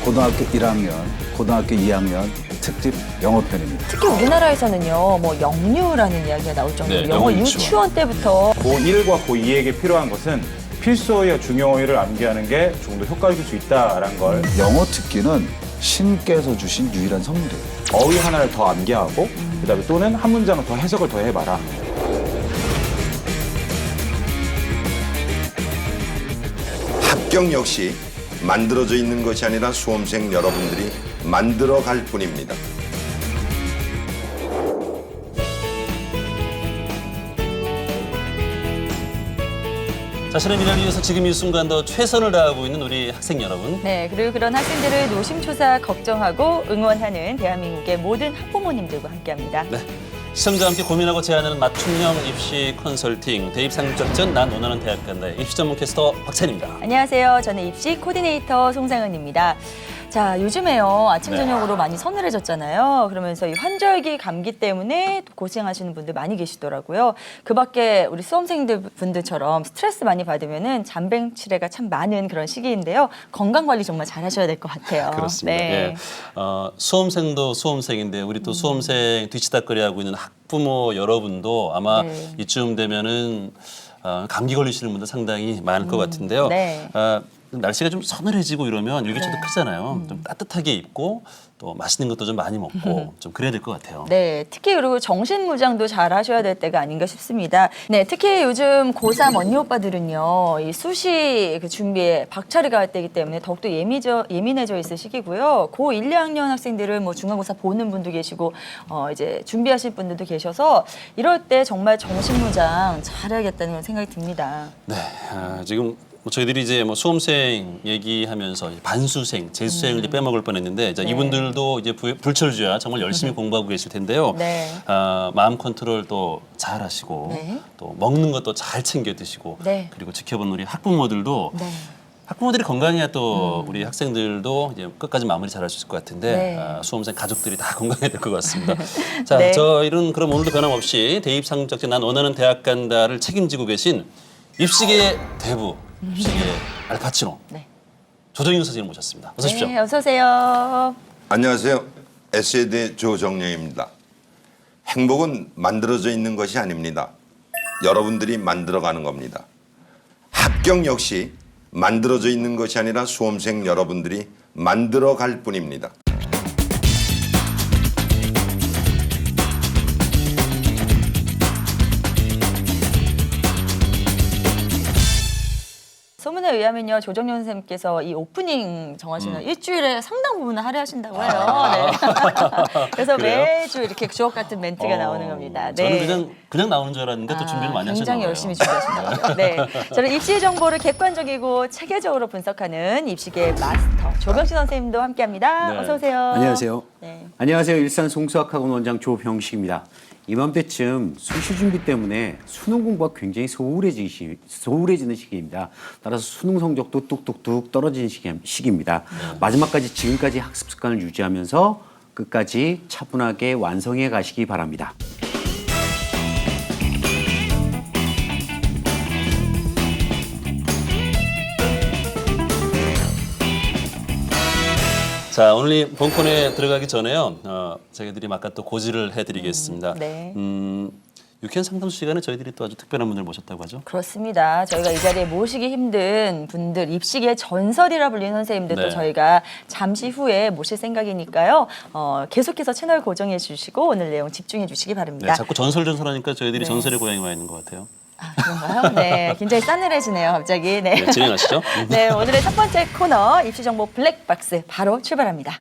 고등학교 1학년, 고등학교 2학년 특집 영어편입니다. 특히 우리나라에서는요, 뭐 영유라는 이야기가 나올 정도로 네, 영어 영어 유치원 때부터 고1과 고2에게 필요한 것은 필수어휘와 중요어휘를 암기하는 게 조금 더 효과적일 수 있다라는 걸. 영어 듣기는 신께서 주신 유일한 선물이에요. 어휘 하나를 더 암기하고 그다음에 또는 한 문장을 더 해석을 더 해봐라. 합격 역시 만들어져 있는 것이 아니라 수험생 여러분들이 만들어갈 뿐입니다. 자신의 미래를 위해서 지금 이 순간도 최선을 다하고 있는 우리 학생 여러분. 네, 그리고 그런 학생들을 노심초사 걱정하고 응원하는 대한민국의 모든 학부모님들과 함께합니다. 네. 시청자와 함께 고민하고 제안하는 맞춤형 입시 컨설팅 대입 상급작전 난 원하는 대학 간다의 입시 전문 캐스터 박찬입니다. 안녕하세요. 저는 입시 코디네이터 송상은입니다. 자, 요즘에요. 아침 저녁으로 많이 서늘해졌잖아요. 그러면서 이 환절기 감기 때문에 고생하시는 분들 많이 계시더라고요. 그 밖에 우리 수험생들 분들처럼 스트레스 많이 받으면은 잔병치레가 참 많은 그런 시기인데요. 건강 관리 정말 잘 하셔야 될 것 같아요. 그렇습니다. 네. 예. 수험생도 수험생인데 우리 또 수험생 뒤치다꺼리하고 있는 학부모 여러분도 아마 네. 이쯤 되면은 감기 걸리시는 분들 상당히 많을 것 같은데요. 네. 날씨가 좀 서늘해지고 이러면 일교차도 크잖아요. 좀 따뜻하게 입고 또 맛있는 것도 좀 많이 먹고 좀 그래야 될 것 같아요. 네, 특히 그리고 정신무장도 잘 하셔야 될 때가 아닌가 싶습니다. 네, 특히 요즘 고3 언니 오빠들은요, 이 수시 그 준비에 박차를 가할 때이기 때문에 더욱더 예민해져 있을 시기고요. 고1, 2학년 학생들은 뭐 중간고사 보는 분도 계시고, 이제 준비하실 분들도 계셔서 이럴 때 정말 정신무장 잘해야겠다는 그런 생각이 듭니다. 네, 지금 저희들이 이제 뭐 수험생 얘기하면서 반수생, 재수생을 이제 빼먹을 뻔했는데 자, 네. 이분들도 이제 불철주야 정말 열심히 공부하고 계실 텐데요. 네. 마음 컨트롤도 잘 하시고 네. 또 먹는 것도 잘 챙겨 드시고 네. 그리고 지켜본 우리 학부모들도 네. 학부모들이 건강해야 또 우리 학생들도 이제 끝까지 마무리 잘할 수 있을 것 같은데 네. 수험생 가족들이 다 건강해야 될 것 같습니다. 자, 네. 저희는 그럼 오늘도 변함없이 대입 상급작전 난 원하는 대학 간다를 책임지고 계신 입시계의 대부, 입시계의 알파치노 네. 조정윤 선생님 모셨습니다. 어서 오십시오. 네, 어서 오세요. 안녕하세요. 에세이대 조정렬입니다. 행복은 만들어져 있는 것이 아닙니다. 여러분들이 만들어가는 겁니다. 합격 역시 만들어져 있는 것이 아니라 수험생 여러분들이 만들어갈 뿐입니다. 소문에 의하면요, 조정현 선생님께서 이 오프닝 정하시는 일주일에 상당 부분을 할애하신다고 해요. 네. 그래서 그래요? 매주 이렇게 주옥 같은 멘트가 나오는 겁니다. 네. 저는 그냥 나오는 줄 알았는데 또 준비를 많이 하셨나요? 굉장히 열심히 준비하신다고요. 네. 저는 입시 정보를 객관적이고 체계적으로 분석하는 입시계 마스터 조병신 선생님도 함께합니다. 네. 어서 오세요. 안녕하세요. 네. 안녕하세요. 일산 송수학학원 원장 조병식입니다. 이맘때쯤 수시 준비 때문에 수능 공부가 굉장히 소홀해지는 시기입니다. 따라서 수능 성적도 뚝뚝뚝 떨어지는 시기입니다. 마지막까지 지금까지 학습 습관을 유지하면서 끝까지 차분하게 완성해 가시기 바랍니다. 자, 오늘 이 본콘에 들어가기 전에요. 저희들이 아까 또 고지를 해드리겠습니다. 네. 유쾌한 상담 시간에 저희들이 또 아주 특별한 분들 모셨다고 하죠. 그렇습니다. 저희가 이 자리에 모시기 힘든 분들, 입시계의 전설이라 불리는 선생님들도 네. 저희가 잠시 후에 모실 생각이니까요. 계속해서 채널 고정해 주시고 오늘 내용 집중해 주시기 바랍니다. 네, 자꾸 전설하니까 저희들이 전설의 고향이 와 있는 것 같아요. 아, 그런가요? 네, 굉장히 싸늘해지네요, 갑자기. 네. 네, 진행하시죠. 네, 오늘의 첫 번째 코너 입시 정보 블랙박스 바로 출발합니다.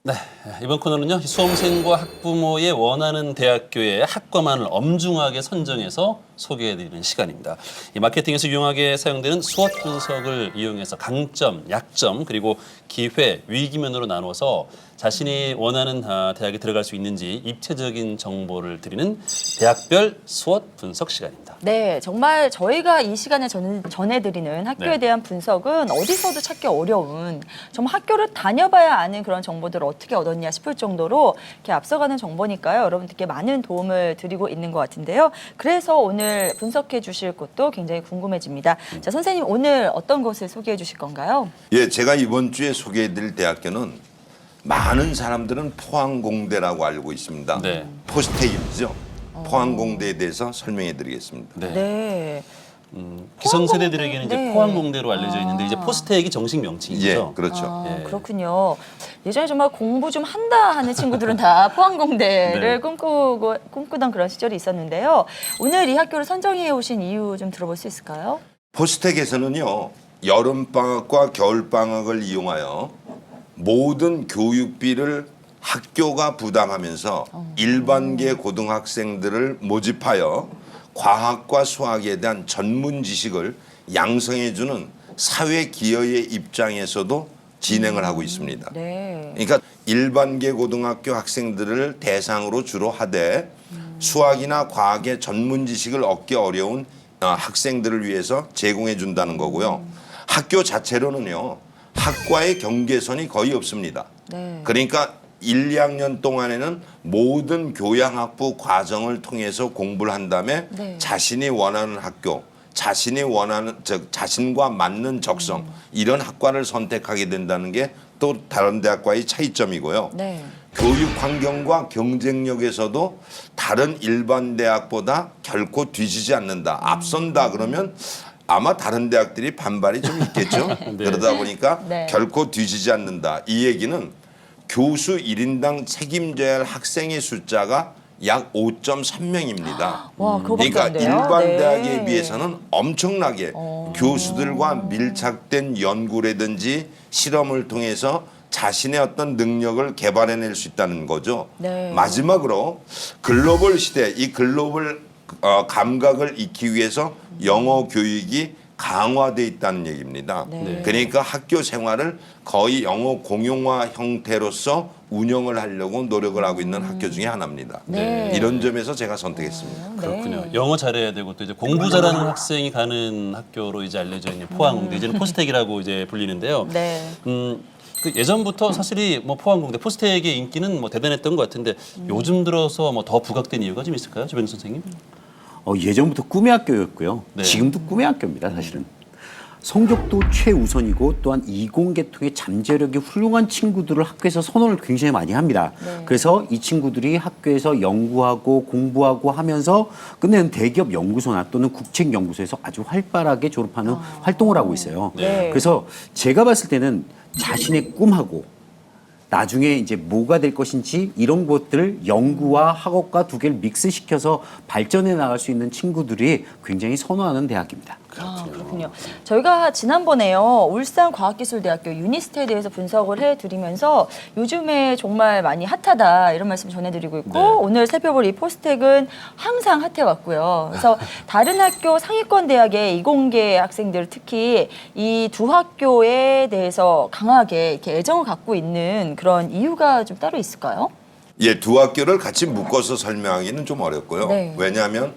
네, 이번 코너는요. 수험생과 학부모의 원하는 대학교의 학과만을 엄중하게 선정해서 소개해드리는 시간입니다. 이 마케팅에서 유용하게 사용되는 수업 분석을 이용해서 강점, 약점, 그리고 기회, 위기면으로 나눠서 자신이 원하는 대학에 들어갈 수 있는지 입체적인 정보를 드리는 대학별 스왑 분석 시간입니다. 네, 정말 저희가 이 시간에 전해드리는 학교에 네. 대한 분석은 어디서도 찾기 어려운, 정말 학교를 다녀봐야 아는 그런 정보들을 어떻게 얻었냐 싶을 정도로 이렇게 앞서가는 정보니까요. 여러분들께 많은 도움을 드리고 있는 것 같은데요. 그래서 오늘 분석해 주실 곳도 굉장히 궁금해집니다. 자, 선생님 오늘 어떤 곳을 소개해 주실 건가요? 예, 제가 이번 주에 소개해드릴 대학교는 많은 사람들은 포항공대라고 알고 있습니다. 네. 포스텍이죠. 포항공대에 대해서 설명해드리겠습니다. 네. 네. 기성세대들에게는 이제 네. 포항공대로 알려져 있는데 이제 포스텍이 정식 예, 명칭이죠. 그렇죠. 예. 그렇군요. 예전에 정말 공부 좀 한다 하는 친구들은 다 포항공대를 네. 꿈꾸던 그런 시절이 있었는데요. 오늘 이 학교를 선정해 오신 이유 좀 들어볼 수 있을까요? 포스텍에서는요, 여름방학과 겨울방학을 이용하여 모든 교육비를 학교가 부담하면서 일반계 고등학생들을 모집하여 과학과 수학에 대한 전문 지식을 양성해주는 사회 기여의 입장에서도 진행을 하고 있습니다. 네. 그러니까 일반계 고등학교 학생들을 대상으로 주로 하되 수학이나 과학의 전문 지식을 얻기 어려운 학생들을 위해서 제공해 준다는 거고요. 학교 자체로는요, 학과의 경계선이 거의 없습니다. 네. 그러니까 1, 2학년 동안에는 모든 교양학부 과정을 통해서 공부를 한 다음에 네. 자신이 원하는 학교, 자신이 원하는 자신과 맞는 적성 이런 학과를 선택하게 된다는 게 또 다른 대학과의 차이점이고요. 네. 교육 환경과 경쟁력에서도 다른 일반 대학보다 결코 뒤지지 않는다. 앞선다 그러면 아마 다른 대학들이 반발이 좀 있겠죠. 네. 그러다 보니까 네. 결코 뒤지지 않는다. 이 얘기는 교수 1인당 책임져야 할 학생의 숫자가 약 5.3명입니다. 와, 그거밖에 그러니까 안 돼요? 일반 네. 대학에 비해서는 엄청나게 교수들과 밀착된 연구라든지 실험을 통해서 자신의 어떤 능력을 개발해낼 수 있다는 거죠. 네. 마지막으로 글로벌 시대, 이 글로벌 감각을 익히기 위해서 영어 교육이 강화돼 있다는 얘기입니다. 네. 그러니까 학교 생활을 거의 영어 공용화 형태로서 운영을 하려고 노력을 하고 있는 학교 중에 하나입니다. 네. 이런 점에서 제가 선택했습니다. 그렇군요. 네. 영어 잘해야 되고 또 이제 공부 잘하는 학생이 가는 학교로 이제 알려져 있는 포항공대, 이제는 포스텍이라고 이제 불리는데요. 네. 그 예전부터 사실이 뭐 포항공대, 포스텍의 인기는 뭐 대단했던 것 같은데 요즘 들어서 뭐 더 부각된 이유가 좀 있을까요, 조병 선생님? 예전부터 꿈의 학교였고요. 네. 지금도 꿈의 학교입니다, 사실은. 성적도 최우선이고 또한 이공계통의 잠재력이 훌륭한 친구들을 학교에서 선호를 굉장히 많이 합니다. 네. 그래서 이 친구들이 학교에서 연구하고 공부하고 하면서 끝내는 대기업 연구소나 또는 국책연구소에서 아주 활발하게 졸업하는 활동을 하고 있어요. 네. 그래서 제가 봤을 때는 자신의 꿈하고 나중에 이제 뭐가 될 것인지 이런 것들을 연구와 학업과 두 개를 믹스시켜서 발전해 나갈 수 있는 친구들이 굉장히 선호하는 대학입니다. 아, 그렇군요. 저희가 지난번에요, 울산과학기술대학교 유니스트에 대해서 분석을 해드리면서 요즘에 정말 많이 핫하다 이런 말씀 전해드리고 있고, 네. 오늘 살펴볼 이 포스텍은 항상 핫해왔고요. 그래서 다른 학교 상위권 대학의 이공계 학생들, 특히 이 두 학교에 대해서 강하게 이렇게 애정을 갖고 있는 그런 이유가 좀 따로 있을까요? 예, 두 학교를 같이 묶어서 설명하기는 좀 어렵고요. 네. 왜냐하면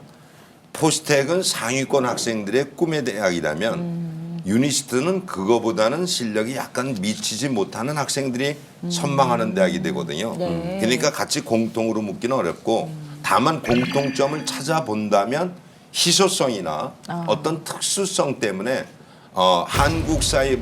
포스텍은 상위권 학생들의 꿈의 대학이라면 유니스트는 그거보다는 실력이 약간 미치지 못하는 학생들이 선망하는 대학이 되거든요. 네. 그러니까 같이 공통으로 묶기는 어렵고 다만 공통점을 찾아본다면 희소성이나 어떤 특수성 때문에 한국사에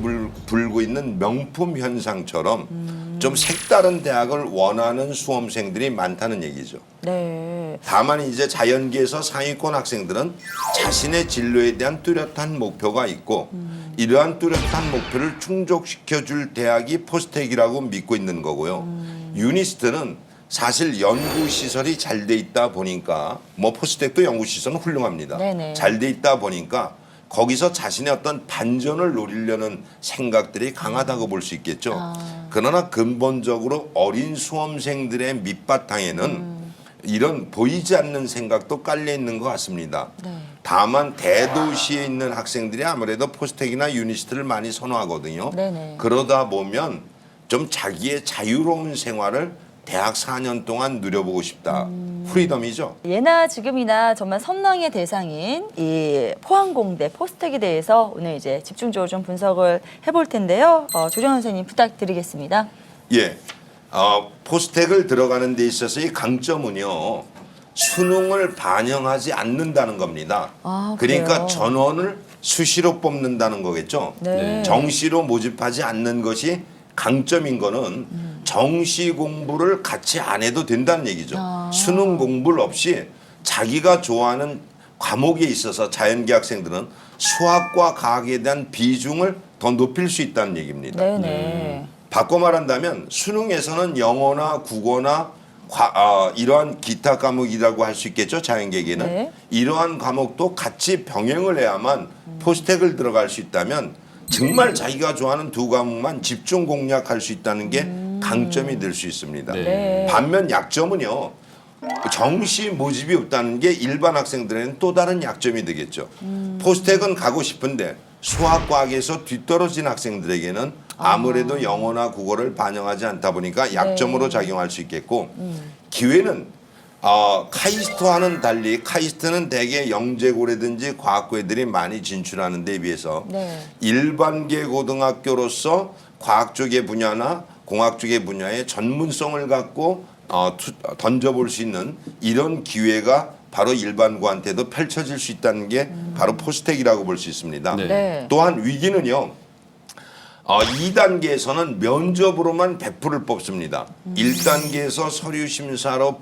불고 있는 명품 현상처럼 좀 색다른 대학을 원하는 수험생들이 많다는 얘기죠. 네. 다만 이제 자연계에서 상위권 학생들은 자신의 진로에 대한 뚜렷한 목표가 있고 이러한 뚜렷한 목표를 충족시켜줄 대학이 포스텍이라고 믿고 있는 거고요. 유니스트는 사실 연구시설이 잘 돼 있다 보니까 뭐 포스텍도 연구시설은 훌륭합니다. 네네. 잘 돼 있다 보니까 거기서 자신의 어떤 반전을 노리려는 생각들이 강하다고 볼 수 있겠죠. 그러나 근본적으로 어린 수험생들의 밑바탕에는 이런 보이지 않는 생각도 깔려 있는 것 같습니다. 네. 다만 대도시에 있는 학생들이 아무래도 포스텍이나 유니스트를 많이 선호하거든요. 네네. 그러다 보면 좀 자기의 자유로운 생활을 대학 4년 동안 누려보고 싶다. 프리덤이죠. 예나 지금이나 정말 선망의 대상인 이 포항공대 포스텍에 대해서 오늘 이제 집중적으로 좀 분석을 해볼 텐데요. 조정현 선생님 부탁드리겠습니다. 예, 포스텍을 들어가는 데 있어서의 강점은요. 수능을 반영하지 않는다는 겁니다. 아, 그래요? 그러니까 전원을 수시로 뽑는다는 거겠죠. 네. 정시로 모집하지 않는 것이 강점인 거는 정시 공부를 같이 안 해도 된다는 얘기죠. 수능 공부를 없이 자기가 좋아하는 과목에 있어서 자연계 학생들은 수학과 과학에 대한 비중을 더 높일 수 있다는 얘기입니다. 네네. 바꿔 말한다면 수능에서는 영어나 국어나 이러한 기타 과목이라고 할 수 있겠죠. 자연계에는. 네. 이러한 과목도 같이 병행을 해야만 포스텍을 들어갈 수 있다면 정말 자기가 좋아하는 두 과목만 집중 공략할 수 있다는 게 강점이 될 수 있습니다. 네. 반면 약점은요. 정시 모집이 없다는 게 일반 학생들에는 또 다른 약점이 되겠죠. 포스텍은 가고 싶은데 수학과학에서 뒤떨어진 학생들에게는 아무래도 영어나 국어를 반영하지 않다 보니까 약점으로 작용할 수 있겠고 기회는 카이스트와는 달리 카이스트는 대개 영재고라든지 과학고애들이 많이 진출하는 데 비해서 네. 일반계 고등학교로서 과학 쪽의 분야나 공학 쪽의 분야에 전문성을 갖고 던져볼 수 있는 이런 기회가 바로 일반고한테도 펼쳐질 수 있다는 게 바로 포스텍이라고 볼 수 있습니다. 네. 네. 또한 위기는요. 2단계에서는 면접으로만 100%를 뽑습니다. 1단계에서 서류 심사로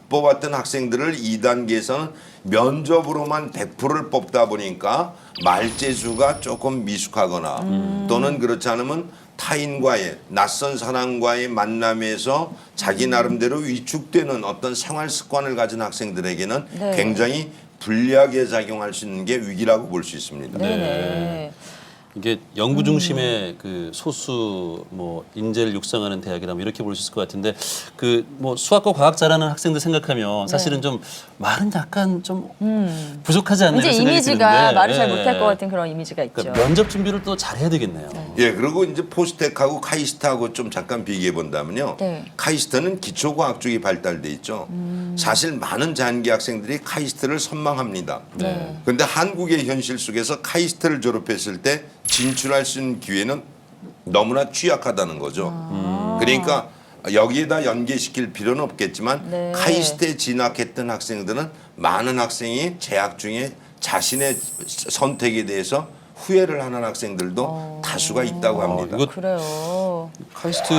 뽑았던 학생들을 2단계에서는 면접으로만 100%를 뽑다 보니까 말재주가 조금 미숙하거나 또는 그렇지 않으면 타인과의 낯선 사람과의 만남에서 자기 나름대로 위축되는 어떤 생활 습관을 가진 학생들에게는 네. 굉장히 불리하게 작용할 수 있는 게 위기라고 볼 수 있습니다. 네네. 이게 영구 중심의 그 소수 뭐 인재를 육성하는 대학이라면 이렇게 볼 수 있을 것 같은데 그 뭐 수학과 과학 잘하는 학생들 생각하면 사실은 좀 말은 약간 좀 부족하지 않나 이제 이런 생각이 이미지가 드는데 말을 잘 예. 못할 것 같은 그런 이미지가 있죠. 그러니까 면접 준비를 또 잘해야 되겠네요. 예, 그리고 이제 포스텍하고 카이스트하고 좀 잠깐 비교해 본다면요. 네. 카이스트는 기초과학 쪽이 발달돼 있죠. 사실 많은 자연계 학생들이 카이스트를 선망합니다. 네. 그런데 한국의 현실 속에서 카이스트를 졸업했을 때 진출할 수 있는 기회는 너무나 취약하다는 거죠. 그러니까 여기에다 연계시킬 필요는 없겠지만 네. 카이스트에 진학했던 학생들은 많은 학생이 재학 중에 자신의 선택에 대해서 후회를 하는 학생들도 다수가 있다고 합니다. 이거 그래요. 카이스트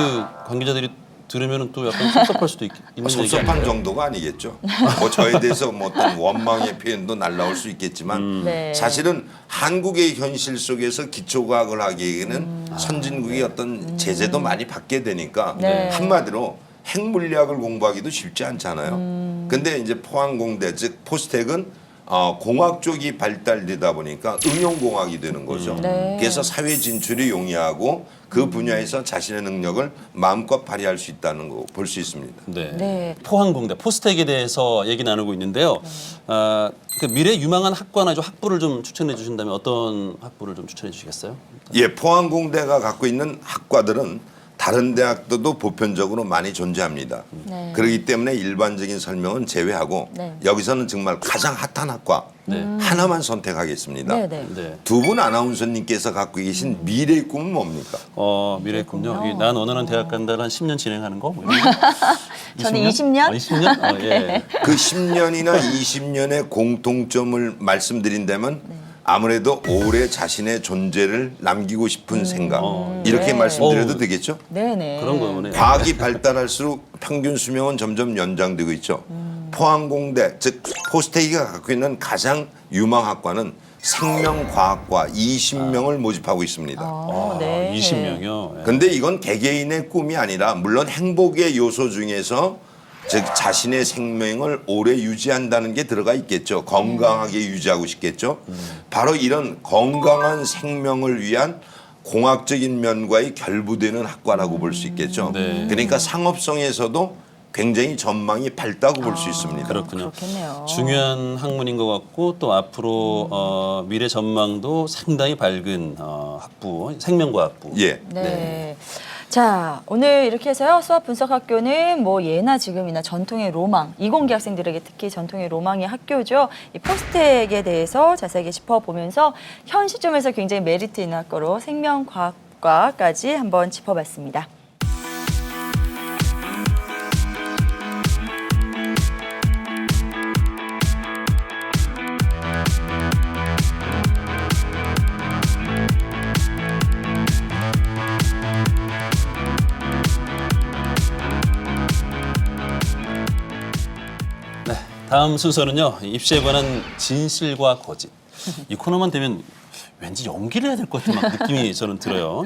관계자들이 들으면 또 약간 섭섭할 수도 있는 얘기 섭섭한 아닌가요? 정도가 아니겠죠. 뭐 저에 대해서 뭐 어떤 원망의 표현도 날라올 수 있겠지만 네. 사실은 한국의 현실 속에서 기초과학을 하기에는 선진국의 어떤 제재도 많이 받게 되니까 네. 한마디로 핵물리학을 공부하기도 쉽지 않잖아요. 근데 이제 포항공대 즉 포스텍은 공학 쪽이 발달되다 보니까 응용공학이 되는 거죠. 네. 그래서 사회 진출이 용이하고 그 분야에서 자신의 능력을 마음껏 발휘할 수 있다는 거 볼 수 있습니다. 네. 네. 포항공대 포스텍에 대해서 얘기 나누고 있는데요. 그 미래 유망한 학과나 좀 학부를 좀 추천해 주신다면 어떤 학부를 좀 추천해 주시겠어요? 예, 포항공대가 갖고 있는 학과들은 다른 대학들도 보편적으로 많이 존재합니다. 네. 그렇기 때문에 일반적인 설명은 제외하고 네. 여기서는 정말 가장 핫한 학과 하나만 선택하겠습니다. 네네. 네. 두 분 아나운서님께서 갖고 계신 미래의 꿈은 뭡니까? 미래의 꿈요. 그렇군요. 난 원하는 대학 간다를 한 10년 진행하는 거? 뭐 이런 거? 저는 20년? 20년? 예. 그 10년이나 20년의 공통점을 말씀드린다면 아무래도 오래 자신의 존재를 남기고 싶은 생각 이렇게 네. 말씀드려도 되겠죠? 네네. 그런 거네. 과학이 발달할수록 평균 수명은 점점 연장되고 있죠. 포항공대 즉 포스텍이가 갖고 있는 가장 유망 학과는 생명과학과 20명을 모집하고 있습니다. 네. 20명이요. 근데 이건 개개인의 꿈이 아니라 물론 행복의 요소 중에서 즉 자신의 생명을 오래 유지한다는 게 들어가 있겠죠. 건강하게 유지하고 싶겠죠. 바로 이런 건강한 생명을 위한 공학적인 면과의 결부되는 학과라고 볼 수 있겠죠. 네. 그러니까 상업성에서도 굉장히 전망이 밝다고 볼 수 있습니다. 그렇군요. 그렇겠네요. 중요한 학문인 것 같고 또 앞으로 미래 전망도 상당히 밝은 학부, 생명과학부. 예. 네. 자, 오늘 이렇게 해서요. 수학 분석 학교는 뭐 예나 지금이나 전통의 로망, 이공계 학생들에게 특히 전통의 로망의 학교죠. 이 포스텍에 대해서 자세하게 짚어보면서 현 시점에서 굉장히 메리트 있는 학교로 생명과학과까지 한번 짚어봤습니다. 다음 순서는요. 입시에 관한 진실과 거짓. 이 코너만 되면 왠지 연기를 해야 될 것 같은 막 느낌이 저는 들어요.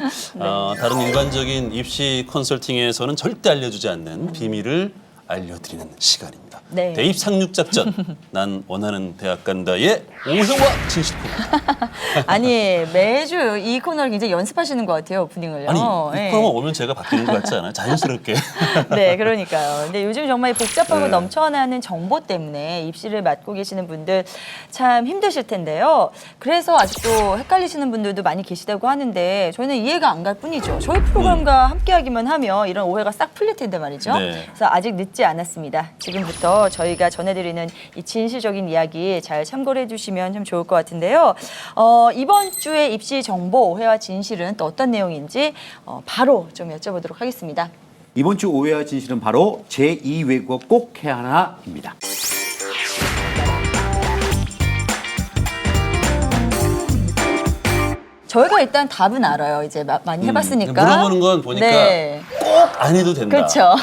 다른 일반적인 입시 컨설팅에서는 절대 알려주지 않는 비밀을 알려드리는 시간입니다. 네. 대입 상륙 작전. 난 원하는 대학 간다의 오해와 진실 코너. 아니, 매주 이 코너를 굉장히 연습하시는 것 같아요, 오프닝을요. 아니 네. 이 코너만 오면 제가 바뀌는 것 같지 않아요? 자연스럽게. 네, 그러니까요. 근데 요즘 정말 복잡하고 넘쳐나는 정보 때문에 입시를 맡고 계시는 분들 참 힘드실 텐데요. 그래서 아직도 헷갈리시는 분들도 많이 계시다고 하는데 저희는 이해가 안 갈 뿐이죠. 저희 프로그램과 함께하기만 하면 이런 오해가 싹 풀릴 텐데 말이죠. 네. 그래서 아직 늦지 않았습니다. 지금부터 저희가 전해드리는 이 진실적인 이야기 잘 참고를 해주시면 참 좋을 것 같은데요. 이번 주의 입시 정보 오해와 진실은 또 어떤 내용인지 바로 좀 여쭤보도록 하겠습니다. 이번 주 오해와 진실은 바로 제2외국어 꼭 해야 하나입니다. 저희가 일단 답은 알아요. 이제 많이 해봤으니까. 물어보는 건 보니까 네. 꼭 안 해도 된다. 그렇죠.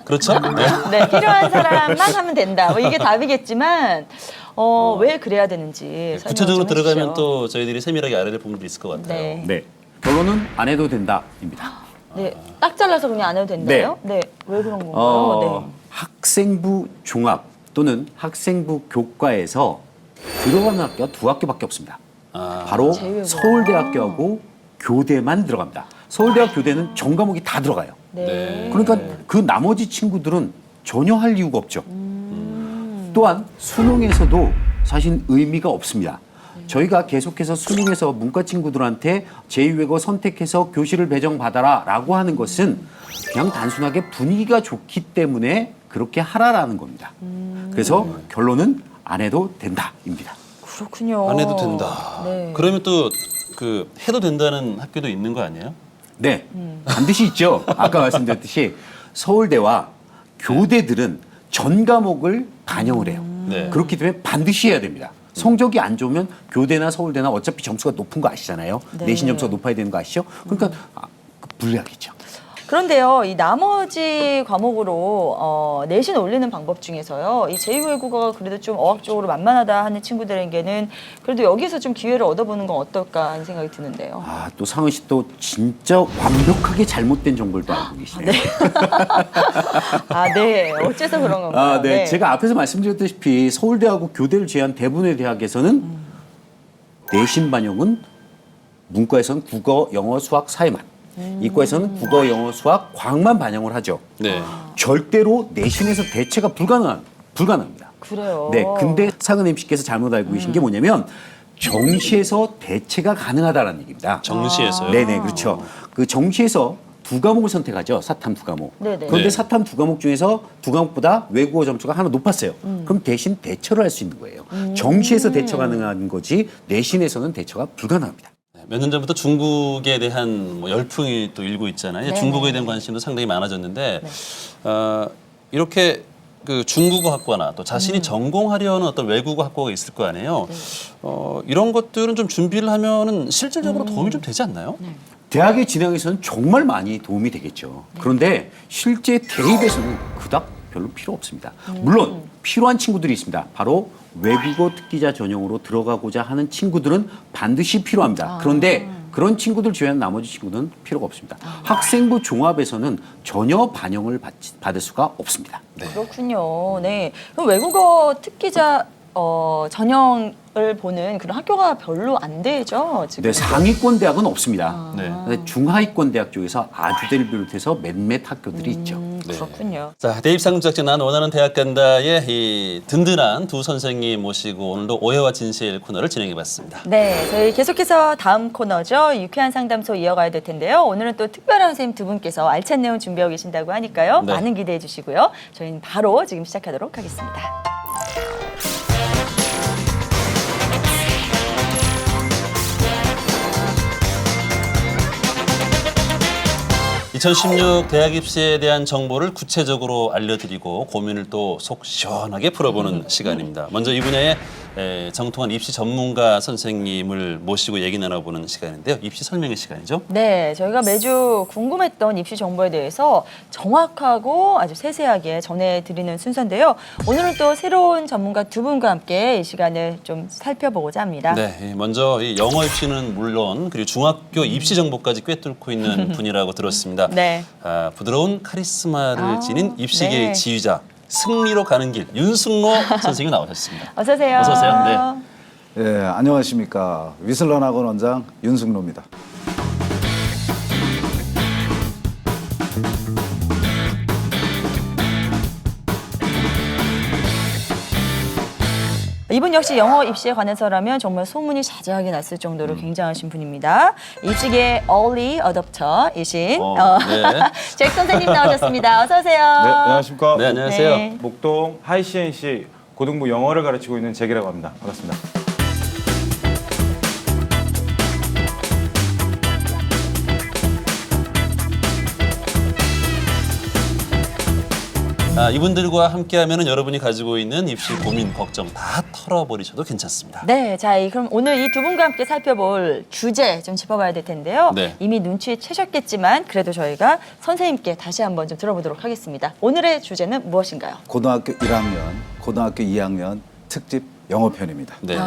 그렇죠? 네. 네, 필요한 사람만 하면 된다. 뭐 이게 답이겠지만 왜 그래야 되는지 설명 구체적으로 좀 해주시죠. 들어가면 또 저희들이 세밀하게 알아야 될 부분도 있을 것 같아요. 네. 네. 결론은 안 해도 된다입니다. 네, 딱 잘라서 그냥 안 해도 된다요? 네. 왜 그런 건가요? 학생부 종합 또는 학생부 교과에서 들어가는 학교가 두 학교밖에 없습니다. 바로 제외고. 서울대학교하고 교대만 들어갑니다. 서울대학 교대는 전 과목이 다 들어가요. 네. 그러니까 그 나머지 친구들은 전혀 할 이유가 없죠. 또한 수능에서도 사실 의미가 없습니다. 저희가 계속해서 수능에서 문과 친구들한테 제2외국어 선택해서 교실을 배정받아라 라고 하는 것은 그냥 단순하게 분위기가 좋기 때문에 그렇게 하라라는 겁니다. 그래서 결론은 안 해도 된다입니다. 그렇군요. 안 해도 된다. 네. 그러면 또 그 해도 된다는 학교도 있는 거 아니에요? 네, 반드시 있죠. 아까 말씀드렸듯이 서울대와 교대들은 전 과목을 반영을 해요. 네. 그렇기 때문에 반드시 해야 됩니다. 성적이 안 좋으면 교대나 서울대나 어차피 점수가 높은 거 아시잖아요. 네. 내신 점수가 높아야 되는 거 아시죠? 그러니까 불리하겠죠. 그런데요, 이 나머지 과목으로 내신 올리는 방법 중에서요, 이 제2외국어가 그래도 좀 어학적으로 만만하다 하는 친구들에게는 그래도 여기서 좀 기회를 얻어보는 건 어떨까 하는 생각이 드는데요. 아, 또 상은 씨 또 진짜 완벽하게 잘못된 정보를 또 알고 계시네요. 아, 네. 어째서 그런 건가요? 아, 네. 제가 앞에서 말씀드렸다시피 서울대하고 교대를 제외한 대부분의 대학에서는 내신 반영은 문과에서는 국어, 영어, 수학, 사회만, 이과에서는 국어, 영어, 수학, 과학만 반영을 하죠. 네. 절대로 내신에서 대체가 불가능합니다. 그래요. 네, 근데 상은 MC께서 잘못 알고 계신 게 뭐냐면 정시에서 대체가 가능하다라는 얘기입니다. 정시에서요? 네네, 그렇죠. 그 정시에서 두 과목을 선택하죠. 사탐 두 과목. 네네. 그런데 네. 사탐 두 과목 중에서 두 과목보다 외국어 점수가 하나 높았어요. 그럼 대신 대처를 할 수 있는 거예요. 정시에서 대처 가능한 거지 내신에서는 대처가 불가능합니다. 몇 년 전부터 중국에 대한 뭐 열풍이 또 일고 있잖아요. 네네. 중국에 대한 관심도 상당히 많아졌는데 이렇게 그 중국어 학과나 또 자신이 전공하려는 어떤 외국어 학과가 있을 거 아니에요. 이런 것들은 좀 준비를 하면은 실질적으로 도움이 좀 되지 않나요? 대학의 진학에서는 정말 많이 도움이 되겠죠. 그런데 실제 대입에서는 그닥 별로 필요 없습니다. 물론 필요한 친구들이 있습니다. 바로 외국어 특기자 전형으로 들어가고자 하는 친구들은 반드시 필요합니다. 그런데 그런 친구들 제외한 나머지 친구들은 필요가 없습니다. 학생부 종합에서는 전혀 반영을 받을 수가 없습니다. 그렇군요. 네. 그럼 외국어 특기자 전형을 보는 그런 학교가 별로 안 되죠, 지금. 네, 상위권 대학은 없습니다. 네. 근데 중하위권 대학 쪽에서 아주대를 비롯해서 몇몇 학교들이 있죠. 그렇군요. 자, 대입상금 제작진 난 원하는 대학 간다의 이 든든한 두 선생님 모시고 오늘도 오해와 진실 코너를 진행해봤습니다. 네, 저희 계속해서 다음 코너죠. 유쾌한 상담소 이어가야 될 텐데요. 오늘은 또 특별한 선생님 두 분께서 알찬 내용 준비하고 계신다고 하니까요. 네. 많은 기대해 주시고요. 저희는 바로 지금 시작하도록 하겠습니다. 2016 대학 입시에 대한 정보를 구체적으로 알려드리고 고민을 또 속 시원하게 풀어보는 시간입니다. 먼저 이 분야에 정통한 입시 전문가 선생님을 모시고 얘기 나눠보는 시간인데요. 입시 설명의 시간이죠. 네, 저희가 매주 궁금했던 입시 정보에 대해서 정확하고 아주 세세하게 전해드리는 순서인데요. 오늘은 또 새로운 전문가 두 분과 함께 이 시간을 좀 살펴보고자 합니다. 네, 먼저 이 영어 입시는 물론 그리고 중학교 입시 정보까지 꿰뚫고 있는 분이라고 들었습니다. 네. 부드러운 카리스마를 지닌 입시계의 네. 지휘자, 승리로 가는 길 윤승로 선생님이 나오셨습니다. 어서 오세요. 어서 오세요. 네. 예, 안녕하십니까. 위슬런학원 원장 윤승로입니다. 이분 역시 영어 입시에 관해서라면 정말 소문이 자자하게 났을 정도로 굉장하신 분입니다. 입시계 early adopter이신 네. 잭 선생님 나오셨습니다. 어서 오세요. 네, 안녕하십니까. 네, 안녕하세요. 네. 목동 하이CNC 고등부 영어를 가르치고 있는 잭이라고 합니다. 반갑습니다. 이분들과 함께하면 여러분이 가지고 있는 입시 고민, 걱정 다 털어버리셔도 괜찮습니다. 네, 자, 그럼 오늘 이 두 분과 함께 살펴볼 주제 좀 짚어봐야 될 텐데요. 네. 이미 눈치채셨겠지만 그래도 저희가 선생님께 다시 한번 좀 들어보도록 하겠습니다. 오늘의 주제는 무엇인가요? 고등학교 1학년, 고등학교 2학년 특집 영어편입니다. 네.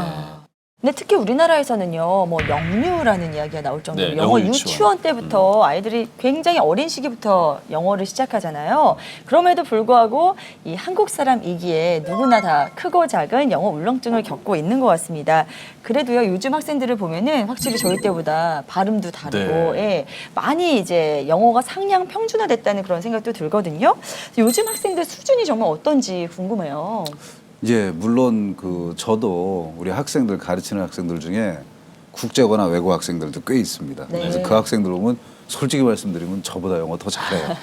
근데 특히 우리나라에서는요, 뭐 영유라는 이야기가 나올 정도로 네, 영어 영어 유치원 때부터 아이들이 굉장히 어린 시기부터 영어를 시작하잖아요. 그럼에도 불구하고 이 한국 사람이기에 누구나 다 크고 작은 영어 울렁증을 겪고 있는 것 같습니다. 그래도요, 요즘 학생들을 보면은 확실히 저희 때보다 발음도 다르고, 네. 예, 많이 이제 영어가 상향 평준화됐다는 그런 생각도 들거든요. 요즘 학생들 수준이 정말 어떤지 궁금해요. 이제 물론 저도 우리 학생들 가르치는 학생들 중에 국제거나 외국 학생들도 꽤 있습니다. 네. 그래서 그 학생들 보면 솔직히 말씀드리면 저보다 영어 더 잘해요.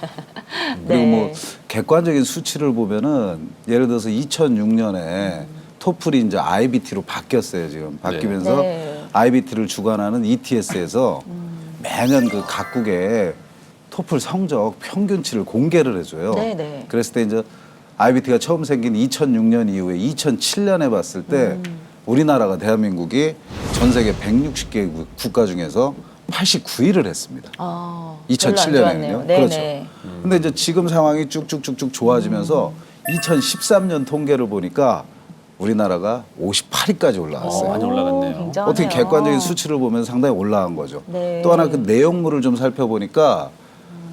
그리고 네. 뭐 객관적인 수치를 보면은 예를 들어서 2006년에 토플이 이제 IBT로 바뀌었어요. 지금 바뀌면서 네. IBT를 주관하는 ETS에서 매년 그 각국의 토플 성적 평균치를 공개를 해줘요. 네, 네. 그랬을 때 이제 IBT가 처음 생긴 2006년 이후에 2007년에 봤을 때 우리나라가 대한민국이 전 세계 160개 국가 중에서 89위를 했습니다. 아, 2007년에는요. 그렇죠. 근데 이제 지금 상황이 쭉쭉쭉쭉 좋아지면서 2013년 통계를 보니까 우리나라가 58위까지 올라왔어요. 많이 올라갔네요. 굉장하네요. 어떻게 객관적인 수치를 보면 상당히 올라간 거죠. 네. 또 하나 그 내용물을 좀 살펴보니까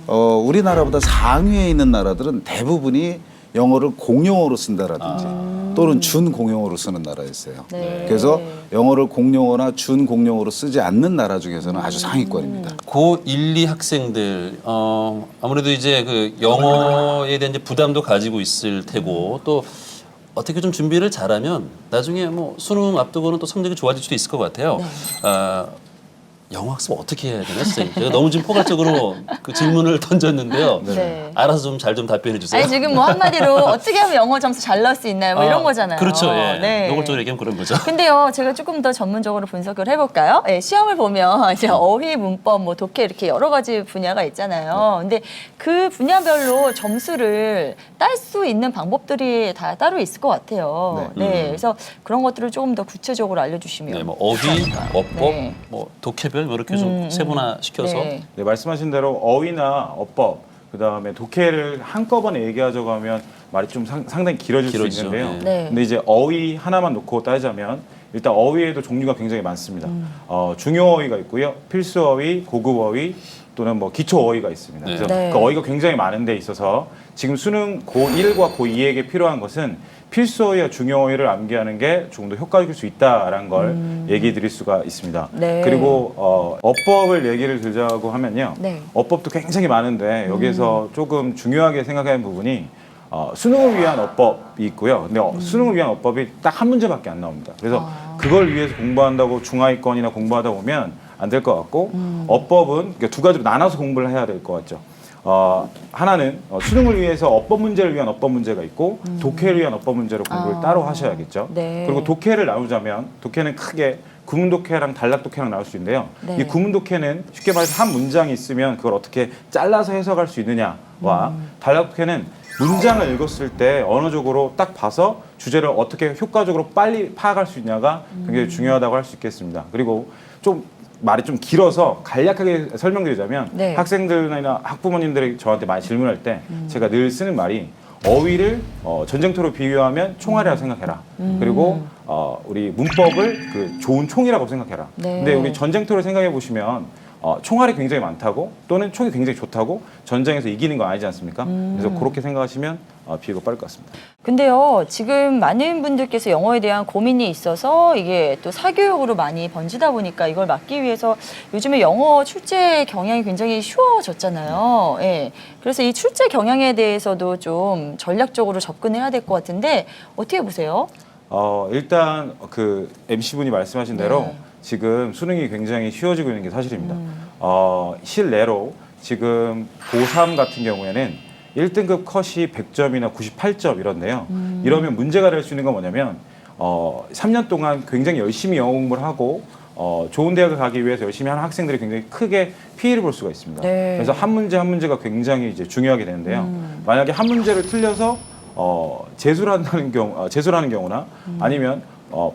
우리나라보다 상위에 있는 나라들은 대부분이 영어를 공용어로 쓴다라든지 또는 준공용어로 쓰는 나라였어요. 네. 그래서 영어를 공용어나 준공용어로 쓰지 않는 나라 중에서는 아주 상위권입니다. 고 1, 2 학생들 아무래도 이제 그 영어에 대한 이제 부담도 가지고 있을 테고 또 어떻게 좀 준비를 잘하면 나중에 뭐 수능 앞두고는 또 성적이 좋아질 수도 있을 것 같아요. 영어 학습 어떻게 해야 되나 선생님? 제가 너무 지금 포괄적으로 그 질문을 던졌는데요. 네. 알아서 좀 잘 좀 답변해 주세요. 아니 지금 뭐 한마디로 어떻게 하면 영어 점수 잘 나올 수 있나요? 뭐 이런 거잖아요. 그렇죠. 예. 네. 노골적으로 얘기하면 그런 거죠. 근데요, 제가 조금 더 전문적으로 분석을 해볼까요? 예, 시험을 보면 이제 어휘, 문법, 뭐 독해 이렇게 여러 가지 분야가 있잖아요. 근데 그 분야별로 점수를 딸 수 있는 방법들이 다 따로 있을 것 같아요. 네, 그래서 그런 것들을 조금 더 구체적으로 알려주시면. 네, 뭐 어휘, 어법, 네. 뭐 독해별 뭐 이렇게 좀 세분화 시켜서 네. 네, 말씀하신 대로 어휘나 어법, 그다음에 독해를 한꺼번에 얘기하자고 하면 말이 좀 상당히 길어질 수 길어지죠. 있는데요. 네. 근데 이제 어휘 하나만 놓고 따지자면 일단 어휘에도 종류가 굉장히 많습니다. 중요 어휘가 있고요, 필수 어휘, 고급 어휘, 또는 뭐 기초 어휘가 있습니다. 네. 그래서 네. 그 어휘가 굉장히 많은 데 있어서 지금 수능 고1과 고2에게 필요한 것은 필수 어휘와 중요 어휘를 암기하는 게 조금 더 효과적일 수 있다라는 걸 얘기해 드릴 수가 있습니다. 네. 그리고 어법을 얘기를 들자고 하면요. 네. 어법도 굉장히 많은데 여기에서 조금 중요하게 생각하는 부분이 수능을 위한 어법이 있고요. 근데 수능을 위한 어법이 딱 한 문제밖에 안 나옵니다. 그래서 그걸 위해서 공부한다고 중하위권이나 공부하다 보면 안 될 것 같고 어법은 그러니까 두 가지로 나눠서 공부를 해야 될 것 같죠. 하나는 수능을 위해서 어법 문제를 위한 어법 문제가 있고 독해를 위한 어법 문제로 공부를 따로 하셔야겠죠. 네. 그리고 독해를 나누자면 독해는 크게 구문 독해랑 단락 독해랑 나올 수 있는데요. 네. 이 구문 독해는 쉽게 말해서 한 문장이 있으면 그걸 어떻게 잘라서 해석할 수 있느냐와 단락 독해는 문장을 읽었을 때 언어적으로 딱 봐서 주제를 어떻게 효과적으로 빨리 파악할 수 있냐가 굉장히 중요하다고 할 수 있겠습니다. 그리고 좀 말이 좀 길어서 간략하게 설명드리자면 네. 학생들이나 학부모님들이 저한테 많이 질문할 때 제가 늘 쓰는 말이 어휘를 전쟁터로 비유하면 총알이라고 생각해라. 그리고 우리 문법을 그 좋은 총이라고 생각해라. 네. 근데 우리 전쟁터를 생각해 보시면 총알이 굉장히 많다고 또는 총이 굉장히 좋다고 전쟁에서 이기는 거 아니지 않습니까? 그래서 그렇게 생각하시면 비유가 빠를 것 같습니다. 근데요, 지금 많은 분들께서 영어에 대한 고민이 있어서 이게 또 사교육으로 많이 번지다 보니까 이걸 막기 위해서 요즘에 영어 출제 경향이 굉장히 쉬워졌잖아요. 예. 그래서 이 출제 경향에 대해서도 좀 전략적으로 접근해야 될 것 같은데 어떻게 보세요? 일단 그 MC분이 말씀하신 대로 네. 지금 수능이 굉장히 쉬워지고 있는 게 사실입니다. 실내로 지금 고3 같은 경우에는 1등급 컷이 100점이나 98점 이런데요. 이러면 문제가 될 수 있는 건 뭐냐면 3년 동안 굉장히 열심히 영어 공부를 하고 좋은 대학을 가기 위해서 열심히 하는 학생들이 굉장히 크게 피해를 볼 수가 있습니다. 네. 그래서 한 문제 한 문제가 굉장히 이제 중요하게 되는데요. 만약에 한 문제를 틀려서 재수라는 경우나 아니면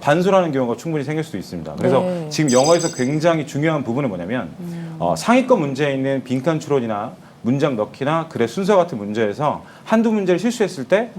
반수라는 경우가 충분히 생길 수도 있습니다. 그래서 네. 지금 영어에서 굉장히 중요한 부분은 뭐냐면 상위권 문제에 있는 빈칸 추론이나 문장 넣기나 글의 순서 같은 문제에서 한두 문제를 실수했을 때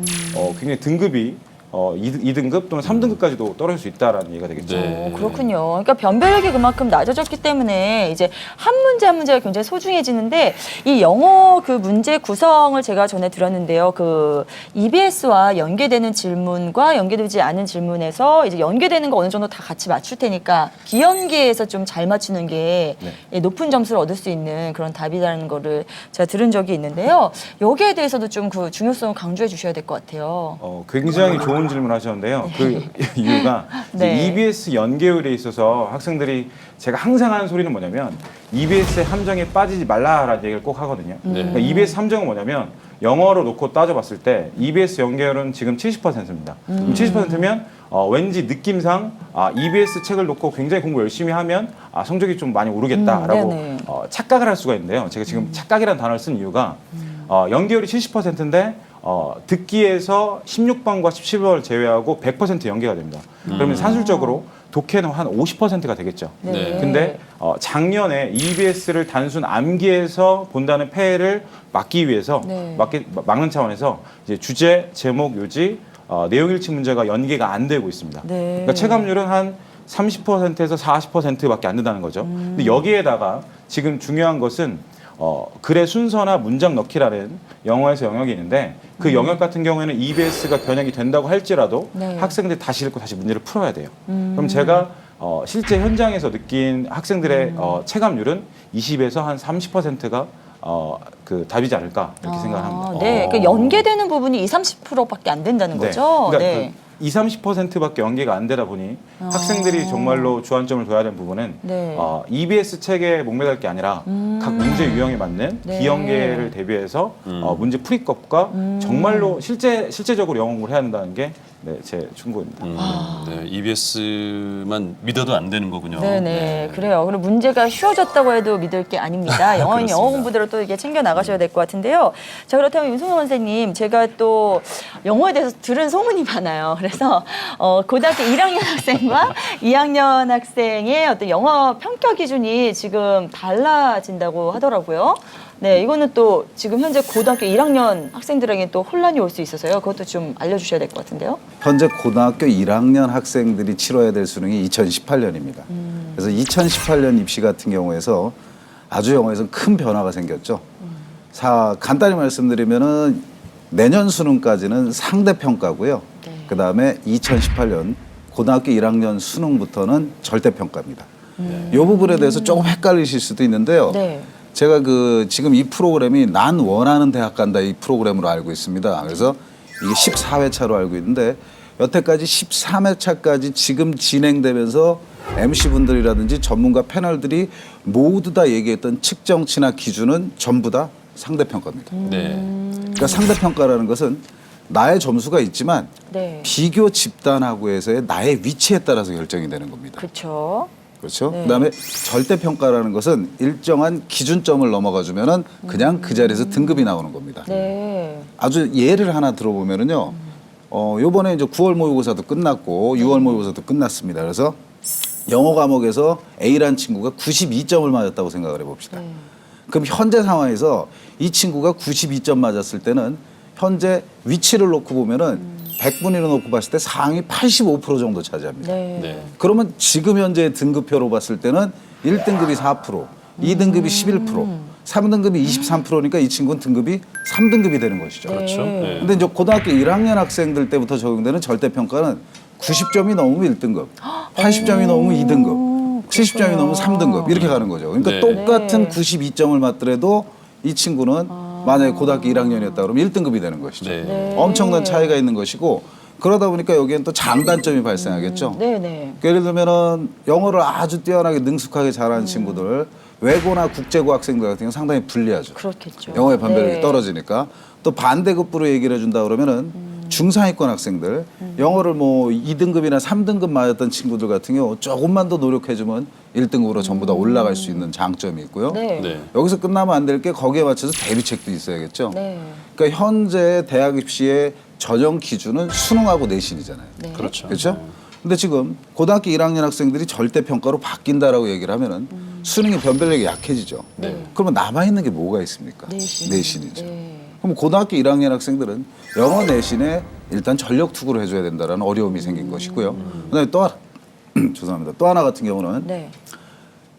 굉장히 등급이 2등급 또는 3등급까지도 떨어질 수 있다라는 얘기가 되겠죠. 네. 그렇군요. 그러니까 변별력이 그만큼 낮아졌기 때문에 이제 한 문제 한 문제가 굉장히 소중해지는데 이 영어 그 문제 구성을 제가 전에 들었는데요. 그 EBS와 연계되는 질문과 연계되지 않은 질문에서 이제 연계되는 거 어느 정도 다 같이 맞출 테니까 비연계에서 좀 잘 맞추는 게 예, 높은 점수를 얻을 수 있는 그런 답이라는 거를 제가 들은 적이 있는데요. 여기에 대해서도 좀 그 중요성을 강조해 주셔야 될 것 같아요. 굉장히 좋은 질문 하셨는데요. 그 이유가 이제 네. EBS 연계율에 있어서 학생들이 제가 항상 하는 소리는 뭐냐면 EBS의 함정에 빠지지 말라라는 얘기를 꼭 하거든요. 그러니까 EBS 함정은 뭐냐면 영어로 놓고 따져봤을 때 EBS 연계율은 지금 70%입니다. 70%면 왠지 느낌상 EBS 책을 놓고 굉장히 공부 열심히 하면 성적이 좀 많이 오르겠다라고 네네. 착각을 할 수가 있는데요. 제가 지금 착각이라는 단어를 쓴 이유가 연계율이 70%인데 듣기에서 16번과 17번을 제외하고 100% 연계가 됩니다. 그러면 산술적으로 독해는 한 50%가 되겠죠. 네. 근데 작년에 EBS를 단순 암기해서 본다는 폐해를 막기 위해서 네. 막는 차원에서 이제 주제, 제목, 요지, 내용 일치 문제가 연계가 안 되고 있습니다. 네. 그러니까 체감률은 한 30%에서 40%밖에 안 된다는 거죠. 근데 여기에다가 지금 중요한 것은 글의 순서나 문장 넣기라는 영어에서 영역이 있는데 그 영역 같은 경우에는 EBS가 변형이 된다고 할지라도 네. 학생들이 다시 읽고 다시 문제를 풀어야 돼요. 그럼 제가 실제 현장에서 느낀 학생들의 체감률은 20에서 한 30%가 그 답이지 않을까 이렇게 생각합니다. 네, 그러니까 연계되는 부분이 20-30%밖에 안 된다는 거죠. 그러니까 네. 그 20-30%밖에 연계가 안 되다 보니 학생들이 정말로 주안점을 둬야 되는 부분은 네. EBS 책에 목매달 게 아니라 각 문제 유형에 맞는 네. 비연계를 대비해서 문제 풀이법과 정말로 실제적으로 영어 공부를 해야 한다는 게 제 충고입니다. 네, EBS만 믿어도 안 되는 거군요. 네네, 그래요. 그리고 문제가 쉬워졌다고 해도 믿을 게 아닙니다. 영어는 영어 공부대로 또 이게 챙겨 나가셔야 될 것 같은데요. 자, 그렇다면 윤승호 선생님, 제가 또 영어에 대해서 들은 소문이 많아요. 그래서 고등학교 1학년 학생과 2학년 학생의 어떤 영어 평가 기준이 지금 달라진다고 하더라고요. 네, 이거는 또 지금 현재 고등학교 1학년 학생들에게 또 혼란이 올 수 있어서요. 그것도 좀 알려주셔야 될 것 같은데요. 현재 고등학교 1학년 학생들이 치러야 될 수능이 2018년입니다. 그래서 2018년 입시 같은 경우에서 아주 영어에서는 큰 변화가 생겼죠. 간단히 말씀드리면은 내년 수능까지는 상대평가고요. 그 다음에 2018년 고등학교 1학년 수능부터는 절대평가입니다. 이 부분에 대해서 조금 헷갈리실 수도 있는데요. 네. 제가 지금 이 프로그램이 난 원하는 대학 간다 이 프로그램으로 알고 있습니다. 그래서 이게 14회차로 알고 있는데 여태까지 13회차까지 지금 진행되면서 MC분들이라든지 전문가 패널들이 모두 다 얘기했던 측정치나 기준은 전부 다 상대평가입니다. 네. 그러니까 상대평가라는 것은 나의 점수가 있지만 네. 비교 집단하고에서의 나의 위치에 따라서 결정이 되는 겁니다. 그렇죠. 그렇죠. 네. 그다음에 절대평가라는 것은 일정한 기준점을 넘어가 주면은 그냥 그 자리에서 등급이 나오는 겁니다. 네. 아주 예를 하나 들어보면은요. 요번에 이제 9월 모의고사도 끝났고 6월 모의고사도 끝났습니다. 그래서 영어 과목에서 A라는 친구가 92점을 맞았다고 생각을 해봅시다. 그럼 현재 상황에서 이 친구가 92점 맞았을 때는 현재 위치를 놓고 보면은 100분위로 놓고 봤을 때 상위 85% 정도 차지합니다. 네. 네. 그러면 지금 현재 등급표로 봤을 때는 1등급이 4%, 2등급이 11%, 3등급이 23%니까 이 친구는 등급이 3등급이 되는 것이죠. 그렇죠. 네. 근데 이제 고등학교 1학년 학생들 때부터 적용되는 절대평가는 90점이 넘으면 1등급, 80점이 넘으면 2등급, 70점이 넘으면 3등급 이렇게 가는 거죠. 그러니까 네. 똑같은 92점을 맞더라도 이 친구는 만약에 고등학교 1학년이었다 그러면 1등급이 되는 것이죠. 네. 엄청난 차이가 있는 것이고 그러다 보니까 여기엔 또 장단점이 발생하겠죠. 네네. 그러니까 예를 들면은 영어를 아주 뛰어나게 능숙하게 잘하는 친구들 외고나 국제고 학생들 같은 경우는 상당히 불리하죠. 그렇겠죠. 영어의 변별력이 네. 떨어지니까 또 반대급부로 얘기를 해준다 그러면은 중상위권 학생들 영어를 뭐 2등급이나 3등급 맞았던 친구들 같은 경우 조금만 더 노력해주면 1등급으로 전부 다 올라갈 수 있는 장점이 있고요. 네. 네. 여기서 끝나면 안 될 게 거기에 맞춰서 대비책도 있어야겠죠. 네. 그러니까 현재 대학 입시의 전형 기준은 수능하고 내신이잖아요. 네. 그렇죠. 그렇죠? 근데 지금 고등학교 1학년 학생들이 절대평가로 바뀐다라고 얘기를 하면은 수능의 변별력이 약해지죠. 네. 그러면 남아있는 게 뭐가 있습니까? 내신. 내신이죠. 네. 그럼 고등학교 1학년 학생들은 영어 내신에 일단 전력 투구를 해줘야 된다는 어려움이 생긴 것이고요. 그다음에 또 하나, 죄송합니다. 또 하나 같은 경우는 네.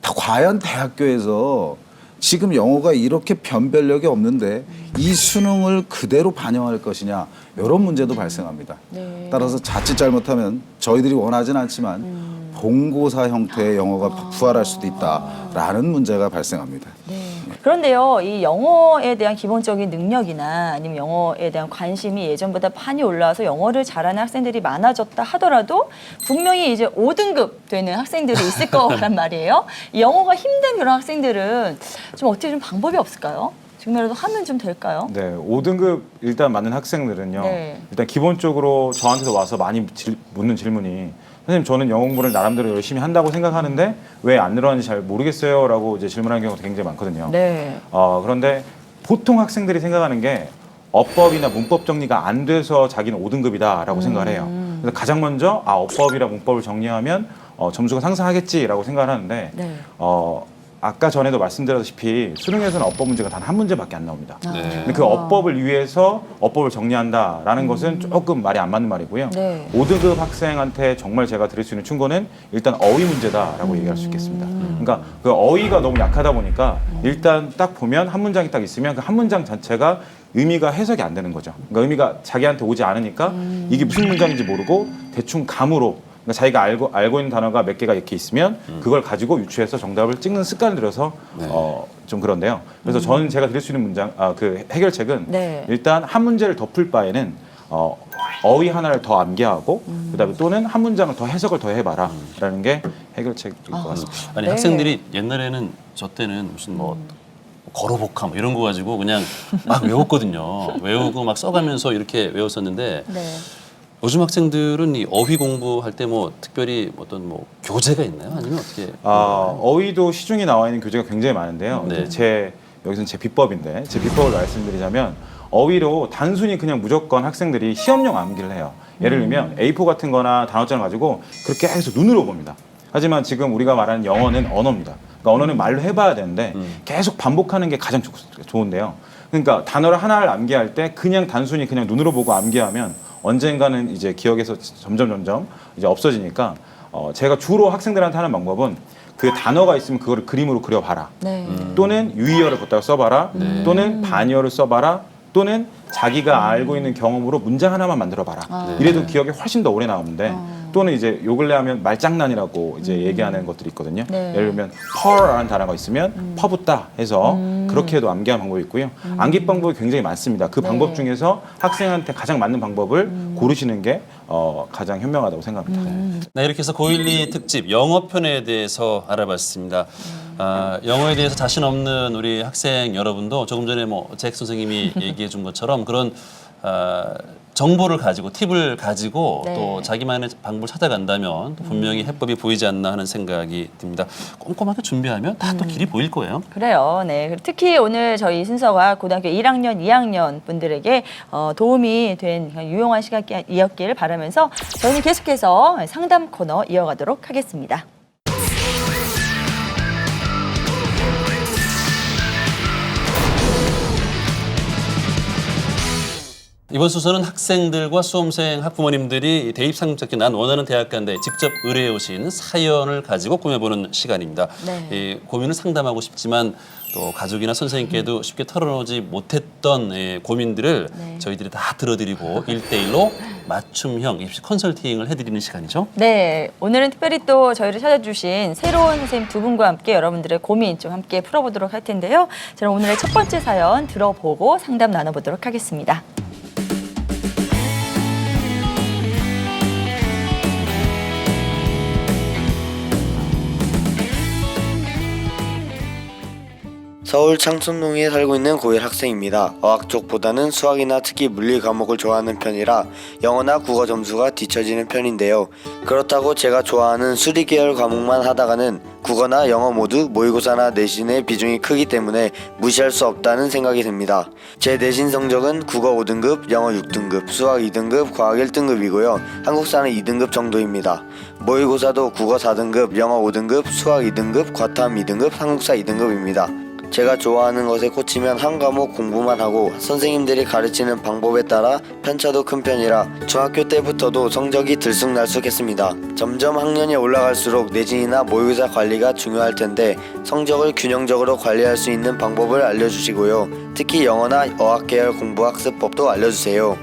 과연 대학교에서 지금 영어가 이렇게 변별력이 없는데 이 수능을 그대로 반영할 것이냐 이런 문제도 발생합니다. 네. 따라서 자칫 잘못하면 저희들이 원하진 않지만 본고사 형태의 영어가 부활할 수도 있다라는 문제가 발생합니다. 네. 그런데요, 이 영어에 대한 기본적인 능력이나 아니면 영어에 대한 관심이 예전보다 많이 올라와서 영어를 잘하는 학생들이 많아졌다 하더라도 분명히 이제 5등급 되는 학생들이 있을 거란 말이에요. 이 영어가 힘든 그런 학생들은 좀 어떻게 좀 방법이 없을까요? 지금이라도 하면 좀 될까요? 네, 5등급 일단 맞는 학생들은요. 네. 일단 기본적으로 저한테도 와서 많이 묻는 질문이 선생님 저는 영어 공부를 나름대로 열심히 한다고 생각하는데 왜 안 늘어나는지 잘 모르겠어요라고 이제 질문하는 경우가 굉장히 많거든요. 네. 그런데 보통 학생들이 생각하는 게 어법이나 문법 정리가 안 돼서 자기는 5등급이다라고 생각을 해요. 그래서 가장 먼저 어법이나 문법을 정리하면 점수가 상승하겠지라고 생각을 하는데 네. 아까 전에도 말씀드렸다시피 수능에서는 어법 문제가 단 한 문제밖에 안 나옵니다. 네. 근데 그 어법을 위해서 어법을 정리한다라는 것은 조금 말이 안 맞는 말이고요. 네. 5등급 학생한테 정말 제가 드릴 수 있는 충고는 일단 어휘 문제다라고 얘기할 수 있겠습니다. 그러니까 그 어휘가 너무 약하다 보니까 일단 딱 보면 한 문장이 딱 있으면 그 한 문장 자체가 의미가 해석이 안 되는 거죠. 그러니까 의미가 자기한테 오지 않으니까 이게 무슨 문장인지 모르고 대충 감으로 그러니까 자기가 알고 있는 단어가 몇 개가 이렇게 있으면 그걸 가지고 유추해서 정답을 찍는 습관을 들여서 좀 그런데요. 그래서 저는 제가 드릴 수 있는 문장, 그 해결책은 네. 일단 한 문제를 덮을 바에는 어휘 하나를 더 암기하고 그다음에 또는 한 문장을 더 해석을 더 해봐라라는 게 해결책일 것 같습니다. 아니 네. 학생들이 옛날에는 저 때는 무슨 뭐 거로복화 뭐 이런 거 가지고 그냥 막 외웠거든요. 외우고 막 써가면서 이렇게 외웠었는데 네. 요즘 학생들은 이 어휘 공부할 때 뭐 특별히 어떤 뭐 교재가 있나요? 아니면 어떻게? 어휘도 시중에 나와 있는 교재가 굉장히 많은데요. 네. 이제 여기서는 제 비법인데 제 비법을 말씀드리자면 어휘로 단순히 그냥 무조건 학생들이 시험용 암기를 해요. 예를 들면 A4 같은 거나 단어장을 가지고 그렇게 계속 눈으로 봅니다. 하지만 지금 우리가 말하는 영어는 언어입니다. 그러니까 언어는 말로 해봐야 되는데 계속 반복하는 게 가장 좋은데요. 그러니까 단어를 하나를 암기할 때 그냥 단순히 그냥 눈으로 보고 암기하면 언젠가는 이제 기억에서 점점 이제 없어지니까 제가 주로 학생들한테 하는 방법은 그 단어가 있으면 그거를 그림으로 그려봐라. 네. 또는 유의어를 걷다가 써봐라. 또는 반의어를 써봐라. 또는 자기가 알고 있는 경험으로 문장 하나만 만들어봐라. 이래도 기억이 훨씬 더 오래 나오는데 또는 이제 요 근래 하면 말장난이라고 이제 얘기하는 것들이 있거든요. 네. 예를 들면 펄라는 단어가 있으면 퍼붓다 해서 그렇게 해도 암기하는 방법이 있고요. 암기 방법이 굉장히 많습니다. 그 방법 중에서 학생한테 가장 맞는 방법을 고르시는 게 가장 현명하다고 생각합니다. 네, 이렇게 해서 고1 특집 영어편에 대해서 알아봤습니다. 영어에 대해서 자신 없는 우리 학생 여러분도 조금 전에 잭 선생님이 얘기해 준 것처럼 그런 정보를 가지고 팁을 가지고 네. 또 자기만의 방법을 찾아간다면 또 분명히 해법이 보이지 않나 하는 생각이 듭니다. 꼼꼼하게 준비하면 다 또 길이 보일 거예요. 그래요. 네. 특히 오늘 저희 순서가 고등학교 1학년, 2학년 분들에게 도움이 된 유용한 시간이었기를 바라면서 저희는 계속해서 상담 코너 이어가도록 하겠습니다. 이번 순서는 학생들과 수험생 학부모님들이 대입 상급자께 난 원하는 대학간다에 직접 의뢰해 오신 사연을 가지고 꾸며보는 시간입니다. 네. 이 고민을 상담하고 싶지만 또 가족이나 선생님께도 쉽게 털어놓지 못했던 고민들을 네. 저희들이 다 들어드리고 1대1로 맞춤형 입시 컨설팅을 해드리는 시간이죠. 네, 오늘은 특별히 또 저희를 찾아주신 새로운 선생님 두 분과 함께 여러분들의 고민 좀 함께 풀어보도록 할 텐데요. 저는 오늘의 첫 번째 사연 들어보고 상담 나눠보도록 하겠습니다. 서울 창천동에 살고 있는 고1 학생입니다. 어학 쪽보다는 수학이나 특히 물리 과목을 좋아하는 편이라 영어나 국어 점수가 뒤처지는 편인데요. 그렇다고 제가 좋아하는 수리 계열 과목만 하다가는 국어나 영어 모두 모의고사나 내신의 비중이 크기 때문에 무시할 수 없다는 생각이 듭니다. 제 내신 성적은 국어 5등급, 영어 6등급, 수학 2등급, 과학 1등급이고요. 한국사는 2등급 정도입니다. 모의고사도 국어 4등급, 영어 5등급, 수학 2등급, 과탐 2등급, 한국사 2등급입니다. 제가 좋아하는 것에 꽂히면 한 과목 공부만 하고 선생님들이 가르치는 방법에 따라 편차도 큰 편이라 중학교 때부터도 성적이 들쑥날쑥했습니다. 점점 학년이 올라갈수록 내신이나 모의고사 관리가 중요할 텐데 성적을 균형적으로 관리할 수 있는 방법을 알려주시고요. 특히 영어나 어학 계열 공부 학습법도 알려주세요.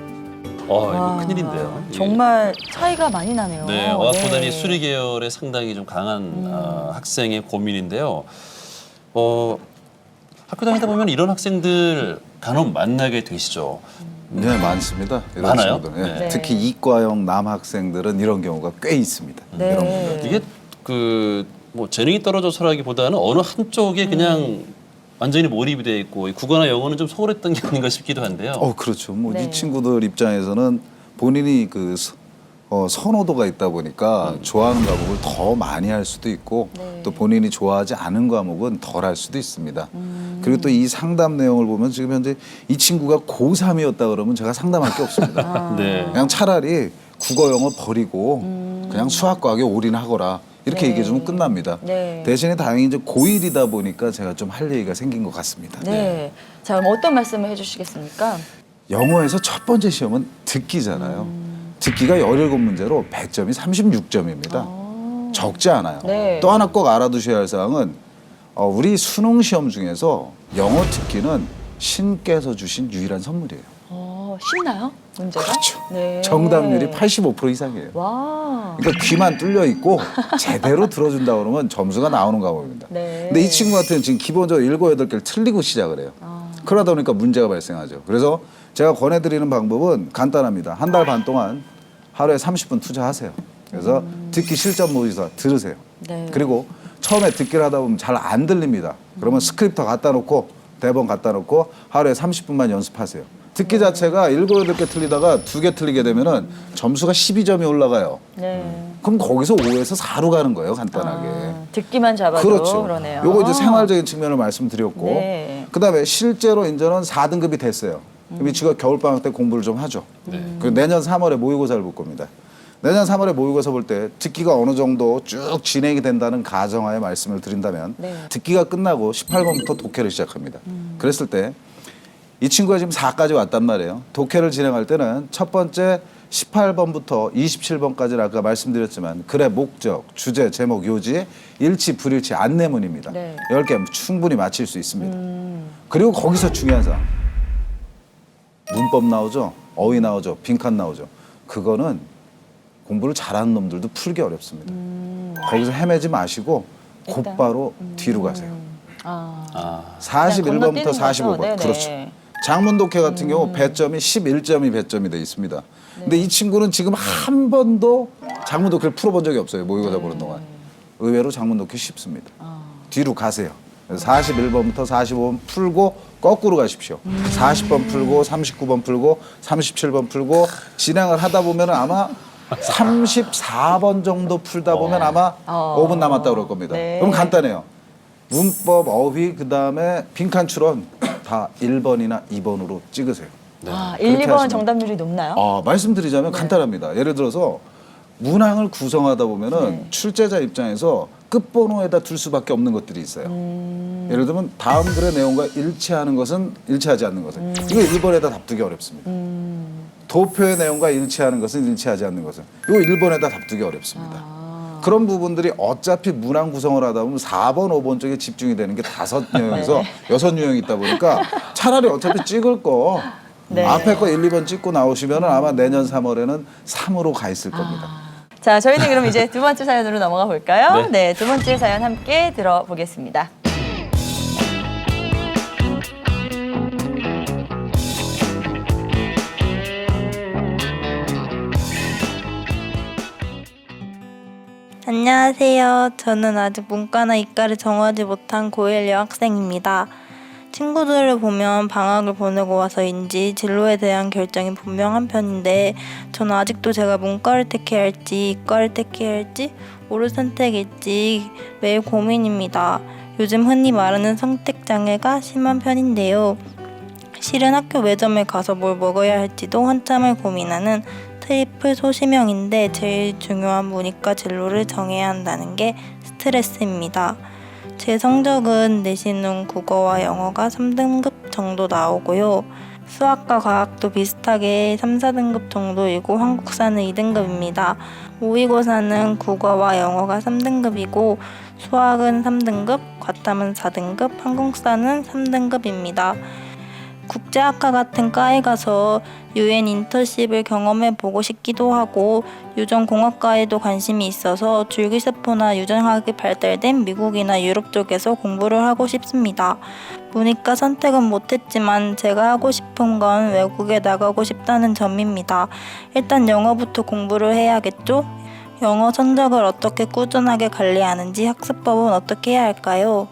이거 큰일인데요. 예. 정말 차이가 많이 나네요. 네, 어학보다는 네. 수리 계열에 상당히 좀 강한 학생의 고민인데요. 학교 다니다 보면 이런 학생들 간혹 만나게 되시죠. 네, 많습니다. 이런 많아요? 친구들은. 예. 네. 특히 이과형 남학생들은 이런 경우가 꽤 있습니다. 네. 이런 분들. 이게 뭐 재능이 떨어져서라기보다는 어느 한쪽에 그냥 완전히 몰입이 돼 있고 국어나 영어는 좀 소홀했던 게 아닌가 싶기도 한데요. 그렇죠. 뭐 네. 이 친구들 입장에서는 본인이 선호도가 있다 보니까 좋아하는 과목을 더 많이 할 수도 있고 네. 또 본인이 좋아하지 않은 과목은 덜 할 수도 있습니다. 그리고 또 이 상담 내용을 보면 지금 현재 이 친구가 고3이었다 그러면 제가 상담할 게 없습니다. 네. 그냥 차라리 국어 영어 버리고 그냥 수학 과학에 올인하거라. 이렇게 네. 얘기해 주면 끝납니다. 네. 대신에 다행히 이제 고1이다 보니까 제가 좀 할 얘기가 생긴 것 같습니다. 네. 자, 그럼 어떤 말씀을 해주시겠습니까? 영어에서 첫 번째 시험은 듣기잖아요. 듣기가 17문제로 100점이 36점입니다. 적지 않아요. 네. 또 하나 꼭 알아두셔야 할 사항은 우리 수능 시험 중에서 영어 듣기는 신께서 주신 유일한 선물이에요. 쉽나요? 문제가? 그렇죠. 네. 정답률이 85% 이상이에요. 와. 그러니까 귀만 뚫려 있고 제대로 들어준다 그러면 점수가 나오는 과목입니다. 네. 근데 이 친구 같은 지금 기본적으로 7, 8개를 틀리고 시작을 해요. 그러다 보니까 문제가 발생하죠. 그래서 제가 권해드리는 방법은 간단합니다. 한 달 반 동안 하루에 30분 투자하세요. 그래서 듣기 실전 모의고사 들으세요. 네. 그리고 처음에 듣기를 하다 보면 잘 안 들립니다. 그러면 스크립터 갖다 놓고 대본 갖다 놓고 하루에 30분만 연습하세요. 듣기 자체가 7, 8개 틀리다가 2개 틀리게 되면은 점수가 12점이 올라가요. 네. 그럼 거기서 5에서 4로 가는 거예요, 간단하게. 듣기만 잡아도 그렇죠. 그러네요. 요거 이제 생활적인 측면을 말씀드렸고, 네. 그다음에 실제로 이제는 4등급이 됐어요. 그럼 이 친구가 겨울방학 때 공부를 좀 하죠. 그리고 내년 3월에 모의고사를 볼 겁니다. 내년 3월에 모의고사 볼 때 듣기가 어느 정도 쭉 진행이 된다는 가정하에 말씀을 드린다면 네. 듣기가 끝나고 18번부터 독해를 시작합니다. 그랬을 때 이 친구가 지금 4까지 왔단 말이에요. 독해를 진행할 때는 첫 번째 18번부터 27번까지는 아까 말씀드렸지만 글의 목적, 주제, 제목, 요지, 일치, 불일치, 안내문입니다. 네. 10개 충분히 맞힐 수 있습니다. 그리고 거기서 중요한 사항. 문법 나오죠? 어휘 나오죠? 빈칸 나오죠? 그거는 공부를 잘하는 놈들도 풀기 어렵습니다. 거기서 헤매지 마시고 곧바로 뒤로 가세요. 아. 41번부터 건너뛰는 거죠? 45번. 네네. 그렇죠. 장문독해 같은 경우 배점이 11점이 배점이 돼 있습니다. 근데 이 친구는 지금 한 번도 장문독해를 풀어본 적이 없어요. 모의고사 보는 동안. 의외로 장문독해 쉽습니다. 뒤로 가세요. 그래서 41번부터 45번 풀고 거꾸로 가십시오. 40번 풀고 39번 풀고 37번 풀고 진행을 하다 보면 아마 34번 정도 풀다 보면 아마 5분 남았다 그럴 겁니다. 네. 그럼 간단해요. 문법, 어휘, 그다음에 빈칸 추론 다 1번이나 2번으로 찍으세요. 아, 그렇게 1, 2번 하시면 정답률이 높나요? 말씀드리자면 간단합니다. 예를 들어서 문항을 구성하다 보면은 출제자 입장에서 끝번호에다 둘 수밖에 없는 것들이 있어요. 예를 들면 다음 글의 내용과 일치하는 것은 일치하지 않는 것은 이거 1번에다 답두기 어렵습니다. 도표의 내용과 일치하는 것은 일치하지 않는 것은 이거 1번에다 답두기 어렵습니다. 그런 부분들이 어차피 문항 구성을 하다 보면 4번, 5번 쪽에 집중이 되는 게 5유형에서 6유형이 있다 보니까 차라리 어차피 찍을 거 앞에 거 1, 2번 찍고 나오시면 아마 내년 3월에는 3으로 가 있을 겁니다. 자, 저희는 그럼 이제 두 번째 사연으로 넘어가 볼까요? 네, 두 번째 사연 함께 들어보겠습니다. 안녕하세요. 저는 아직 문과나 이과를 정하지 못한 고1 여학생입니다. 친구들을 보면 방학을 보내고 와서인지 진로에 대한 결정이 분명한 편인데 저는 아직도 제가 문과를 택해야 할지 이과를 택해야 할지 옳은 선택일지 매일 고민입니다. 요즘 흔히 말하는 선택장애가 심한 편인데요. 실은 학교 매점에 가서 뭘 먹어야 할지도 한참을 고민하는 트리플 소심형인데 제일 중요한 문이과 진로를 정해야 한다는 게 스트레스입니다. 제 성적은 내신은 국어와 영어가 3등급 정도 나오고요. 수학과 과학도 비슷하게 3, 4등급 정도이고 한국사는 2등급입니다. 모의고사는 국어와 영어가 3등급이고 수학은 3등급, 과탐은 4등급, 한국사는 3등급입니다. 국제학과 같은 과에 가서 UN 인턴십을 경험해보고 싶기도 하고 유전공학과에도 관심이 있어서 줄기세포나 유전학이 발달된 미국이나 유럽 쪽에서 공부를 하고 싶습니다. 문이과 선택은 못했지만 제가 하고 싶은 건 외국에 나가고 싶다는 점입니다. 일단 영어부터 공부를 해야겠죠? 영어 성적을 어떻게 꾸준하게 관리하는지 학습법은 어떻게 해야 할까요?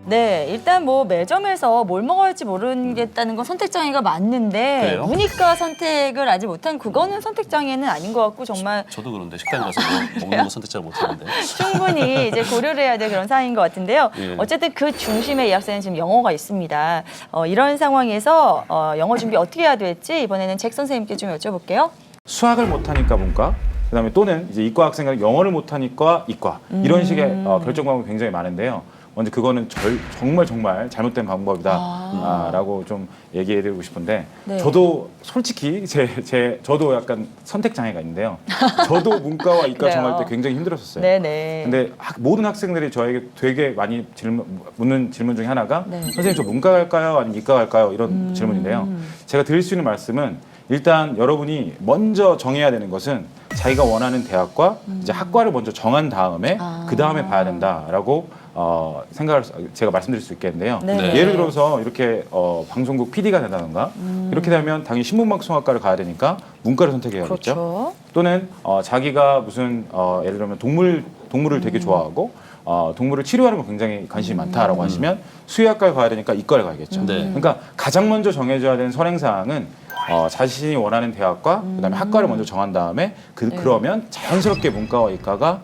네, 일단 뭐 매점에서 뭘 먹어야 할지 모르겠다는 건 선택장애가 맞는데 그래요? 문이과 선택을 아직 못한 그거는 선택장애는 아닌 것 같고 정말 저도 그런데 식당 가서 뭐 먹는 거 선택 잘 못하는데. 충분히 이제 고려를 해야 될 그런 사안인 것 같은데요. 예. 어쨌든 그 중심에 이 학생은 지금 영어가 있습니다. 이런 상황에서 영어 준비 어떻게 해야 될지 이번에는 잭 선생님께 좀 여쭤볼게요. 수학을 못하니까 문과, 그다음에 또는 이제 이과 학생은 영어를 못하니까 이과 이런 식의 결정 방법이 굉장히 많은데요. 먼저 그거는 정말 잘못된 방법이다라고 좀 얘기해드리고 싶은데 네. 저도 솔직히 저도 약간 선택 장애가 있는데요. 저도 문과와 이과 그래요. 정할 때 굉장히 힘들었었어요. 네네. 근데 모든 학생들이 저에게 되게 많이 묻는 질문 중에 하나가 네. 선생님 저 문과 갈까요? 아니면 이과 갈까요? 이런 질문인데요. 제가 드릴 수 있는 말씀은 일단 여러분이 먼저 정해야 되는 것은 자기가 원하는 대학과 이제 학과를 먼저 정한 다음에 그 다음에 봐야 된다라고 생각을 제가 말씀드릴 수 있겠는데요. 네. 예를 들어서 이렇게 방송국 PD가 된다던가 이렇게 되면 당연히 신문방송학과를 가야 되니까 문과를 선택해야겠죠. 그렇죠. 또는 자기가 무슨 예를 들면 동물을 되게 좋아하고 동물을 치료하는 거 굉장히 관심이 많다라고 하시면 수의학과를 가야 되니까 이과를 가야겠죠. 네. 그러니까 가장 먼저 정해져야 되는 선행사항은 자신이 원하는 대학과 그다음에 학과를 먼저 정한 다음에 그러면 자연스럽게 문과와 이과가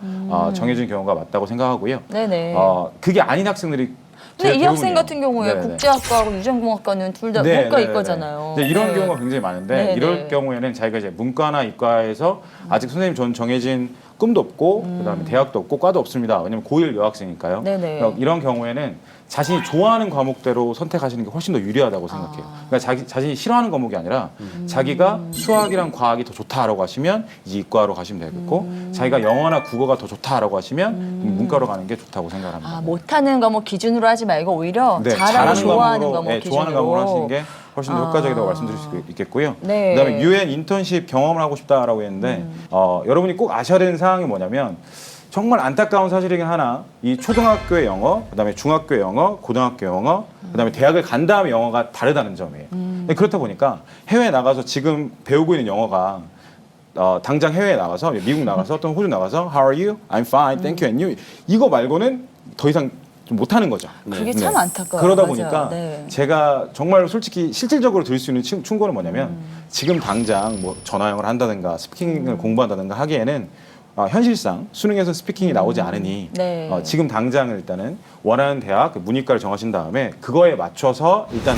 정해진 경우가 맞다고 생각하고요. 네네. 그게 아닌 학생들이 근데 이 제가 학생 대부분이에요. 같은 경우에 네네. 국제학과하고 유전공학과는 둘 다 네, 문과 네, 이과잖아요. 네. 이런 네. 경우가 굉장히 많은데 네, 이럴 네. 경우에는 자기가 이제 문과나 이과에서 아직 선생님 전 정해진 꿈도 없고 그다음에 대학도 없고 과도 없습니다. 왜냐면 고1 여학생이니까요. 네네. 그러니까 이런 경우에는 자신이 좋아하는 과목대로 선택하시는 게 훨씬 더 유리하다고 생각해요. 그러니까 자신이 싫어하는 과목이 아니라 자기가 수학이랑 과학이 더 좋다라고 하시면 이제 이과로 가시면 되겠고 자기가 영어나 국어가 더 좋다라고 하시면 문과로 가는 게 좋다고 생각합니다. 못하는 과목 기준으로 하지 말고 오히려 잘하고 좋아하는 과목 네, 기준으로. 좋아하는 과목을 하시는 게 훨씬 더 효과적이라고 말씀드릴 수 있겠고요. 네. 그다음에 유엔 인턴십 경험을 하고 싶다라고 했는데 여러분이 꼭 아셔야 되는 사항이 뭐냐면 정말 안타까운 사실이긴 하나 이 초등학교의 영어, 그다음에 중학교의 영어, 고등학교 영어, 그다음에 대학을 간 다음에 영어가 다르다는 점이에요. 근데 그렇다 보니까 해외에 나가서 지금 배우고 있는 영어가 당장 해외에 나가서 미국 나가서 또는 호주 나가서 How are you? I'm fine, thank you, and you 이거 말고는 더 이상 좀 못하는 거죠. 그게 참 안타까워요. 그러다 맞아요. 보니까 네. 제가 정말 솔직히 실질적으로 드릴 수 있는 충고는 뭐냐면 지금 당장 뭐 전화영어를 한다든가 스피킹을 공부한다든가 하기에는 현실상 수능에서 스피킹이 나오지 않으니 네. 지금 당장 일단은 원하는 대학 문이과를 정하신 다음에 그거에 맞춰서 일단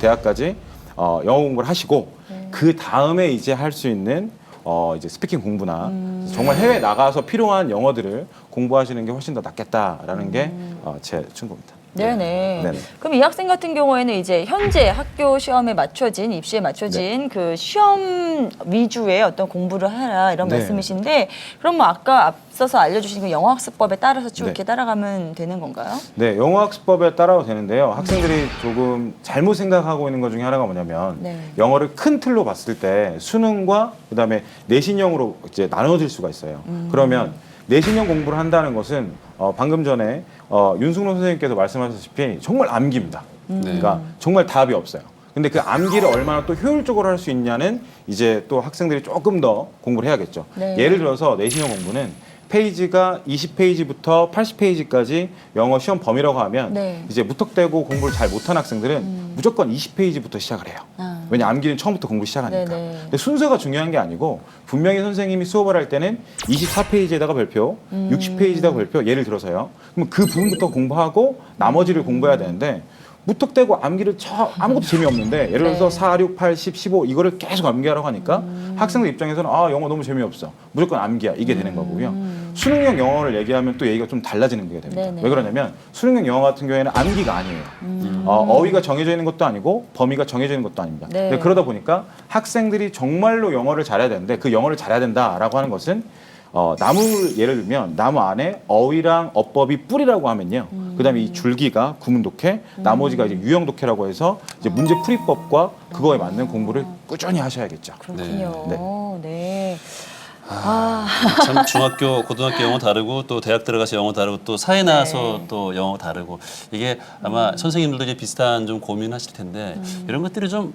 대학까지 영어 공부를 하시고 그 다음에 이제 할 수 있는 이제 스피킹 공부나 정말 해외 나가서 필요한 영어들을 공부하시는 게 훨씬 더 낫겠다라는 게 제 충고입니다. 네네. 네네. 그럼 이 학생 같은 경우에는 이제 현재 학교 시험에 맞춰진 입시에 맞춰진 그 시험 위주의 어떤 공부를 하라 이런 네. 말씀이신데 그럼 뭐 아까 앞서서 알려주신 그 영어 학습법에 따라서 쭉 네. 이렇게 따라가면 되는 건가요? 네, 영어 학습법에 따라도 되는데요. 학생들이 조금 잘못 생각하고 있는 것 중에 하나가 뭐냐면 네. 영어를 큰 틀로 봤을 때 수능과 그다음에 내신형으로 이제 나눠질 수가 있어요. 그러면 내신형 공부를 한다는 것은 방금 전에 윤승로 선생님께서 말씀하셨다시피 정말 암기입니다. 그러니까 정말 답이 없어요. 근데 그 암기를 얼마나 또 효율적으로 할 수 있냐는 이제 또 학생들이 조금 더 공부를 해야겠죠. 네. 예를 들어서 내신형 공부는 페이지가 20페이지부터 80페이지까지 영어 시험 범위라고 하면 네. 이제 무턱대고 공부를 잘 못한 학생들은 무조건 20페이지부터 시작을 해요. 왜냐 암기는 처음부터 공부 시작하니까. 네네. 근데 순서가 중요한 게 아니고 분명히 선생님이 수업을 할 때는 24페이지에다가 별표, 60페이지에다가 별표 예를 들어서요. 그럼 그 부분부터 공부하고 나머지를 공부해야 되는데 무턱대고 암기를 아무것도 재미없는데 예를 들어서 네. 4, 6, 8, 10, 15 이거를 계속 암기하라고 하니까 학생들 입장에서는 영어 너무 재미없어. 무조건 암기야. 이게 되는 거고요. 수능형 영어를 얘기하면 또 얘기가 좀 달라지는 게 됩니다. 네네. 왜 그러냐면 수능형 영어 같은 경우에는 암기가 아니에요. 어휘가 정해져 있는 것도 아니고 범위가 정해져 있는 것도 아닙니다. 네. 근데 그러다 보니까 학생들이 정말로 영어를 잘해야 되는데 그 영어를 잘해야 된다라고 하는 것은 나무 예를 들면 나무 안에 어휘랑 어법이 뿌리라고 하면요. 그다음에 이 줄기가 구문독해, 나머지가 이제 유형독해라고 해서 이제 문제 풀이법과 그거에 맞는 공부를 꾸준히 하셔야겠죠. 그렇군요. 네. 참 중학교, 고등학교 영어 다르고 또 대학 들어가서 영어 다르고 또 사회 나와서 또 영어 다르고 이게 아마 선생님들도 이제 비슷한 좀 고민하실 텐데 이런 것들이 좀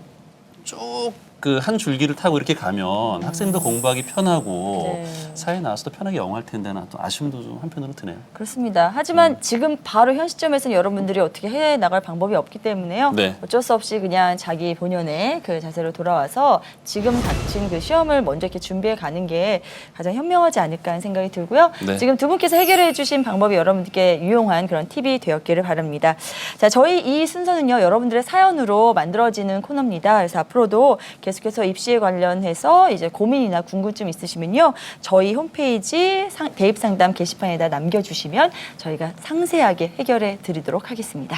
쭉 그 한 줄기를 타고 이렇게 가면 학생도 공부하기 편하고 네. 사회 나와서도 편하게 영어 할 텐데 나 또 아쉬움도 좀 한편으로 드네요. 그렇습니다. 하지만 지금 바로 현 시점에서는 여러분들이 어떻게 해 나갈 방법이 없기 때문에요. 네. 어쩔 수 없이 그냥 자기 본연의 그 자세로 돌아와서 지금 닥친 그 시험을 먼저 이렇게 준비해 가는 게 가장 현명하지 않을까 하는 생각이 들고요. 네. 지금 두 분께서 해결해 주신 방법이 여러분들께 유용한 그런 팁이 되었기를 바랍니다. 자, 저희 이 순서는요. 여러분들의 사연으로 만들어지는 코너입니다. 그래서 앞으로도 계속해서 입시에 관련해서 이제 고민이나 궁금증 있으시면요. 저희 홈페이지 대입 상담 게시판에다 남겨주시면 저희가 상세하게 해결해 드리도록 하겠습니다.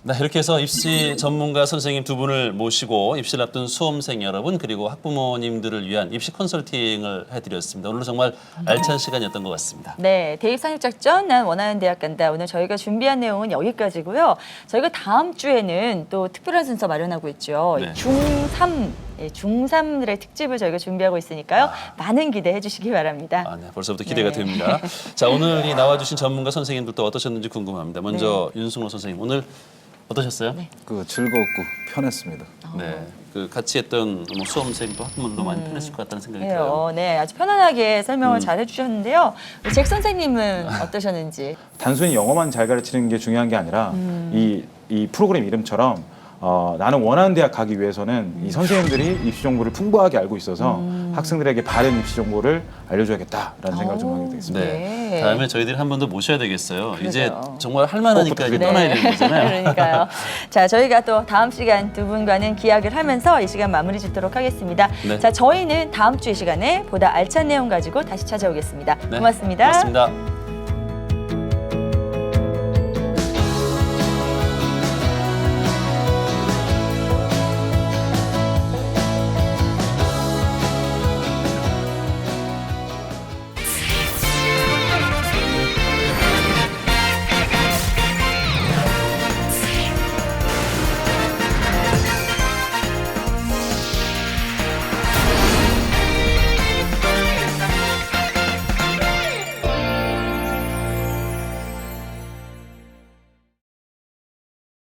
네, 이렇게 해서 입시 전문가 선생님 두 분을 모시고 입시를 앞둔 수험생 여러분 그리고 학부모님들을 위한 입시 컨설팅을 해드렸습니다. 오늘 정말 알찬 시간이었던 것 같습니다. 네, 대입 상륙작전 난 원하는 대학 간다. 오늘 저희가 준비한 내용은 여기까지고요. 저희가 다음 주에는 또 특별한 순서 마련하고 있죠. 네. 중3들의 특집을 저희가 준비하고 있으니까요. 많은 기대해 주시기 바랍니다. 아, 네, 벌써부터 기대가 네. 됩니다. 자, 오늘 이 나와주신 전문가 선생님들도 어떠셨는지 궁금합니다. 먼저 윤승호 선생님 오늘 어떠셨어요? 네. 즐거웠고 편했습니다. 그 같이 했던 뭐 수험생도 학부모도 많이 편했을 것 같다는 생각이 들어요. 그래요. 네, 아주 편안하게 설명을 잘 해주셨는데요. 우리 잭 선생님은 어떠셨는지? 단순히 영어만 잘 가르치는 게 중요한 게 아니라 이 프로그램 이름처럼 나는 원하는 대학 가기 위해서는 이 선생님들이 입시 정보를 풍부하게 알고 있어서 학생들에게 바른 입시 정보를 알려줘야겠다라는 생각을 좀 하게 되겠습니다. 네. 네. 다음에 저희들이 한 번 더 모셔야 되겠어요. 이제 그러게요. 정말 할 만하니까 이제 떠나야 되는 거잖아요. 그러니까요. 자, 저희가 또 다음 시간 두 분과는 기약을 하면서 이 시간 마무리 짓도록 하겠습니다. 네. 자, 저희는 다음 주 이 시간에 보다 알찬 내용 가지고 다시 찾아오겠습니다. 네, 고맙습니다. 고맙습니다.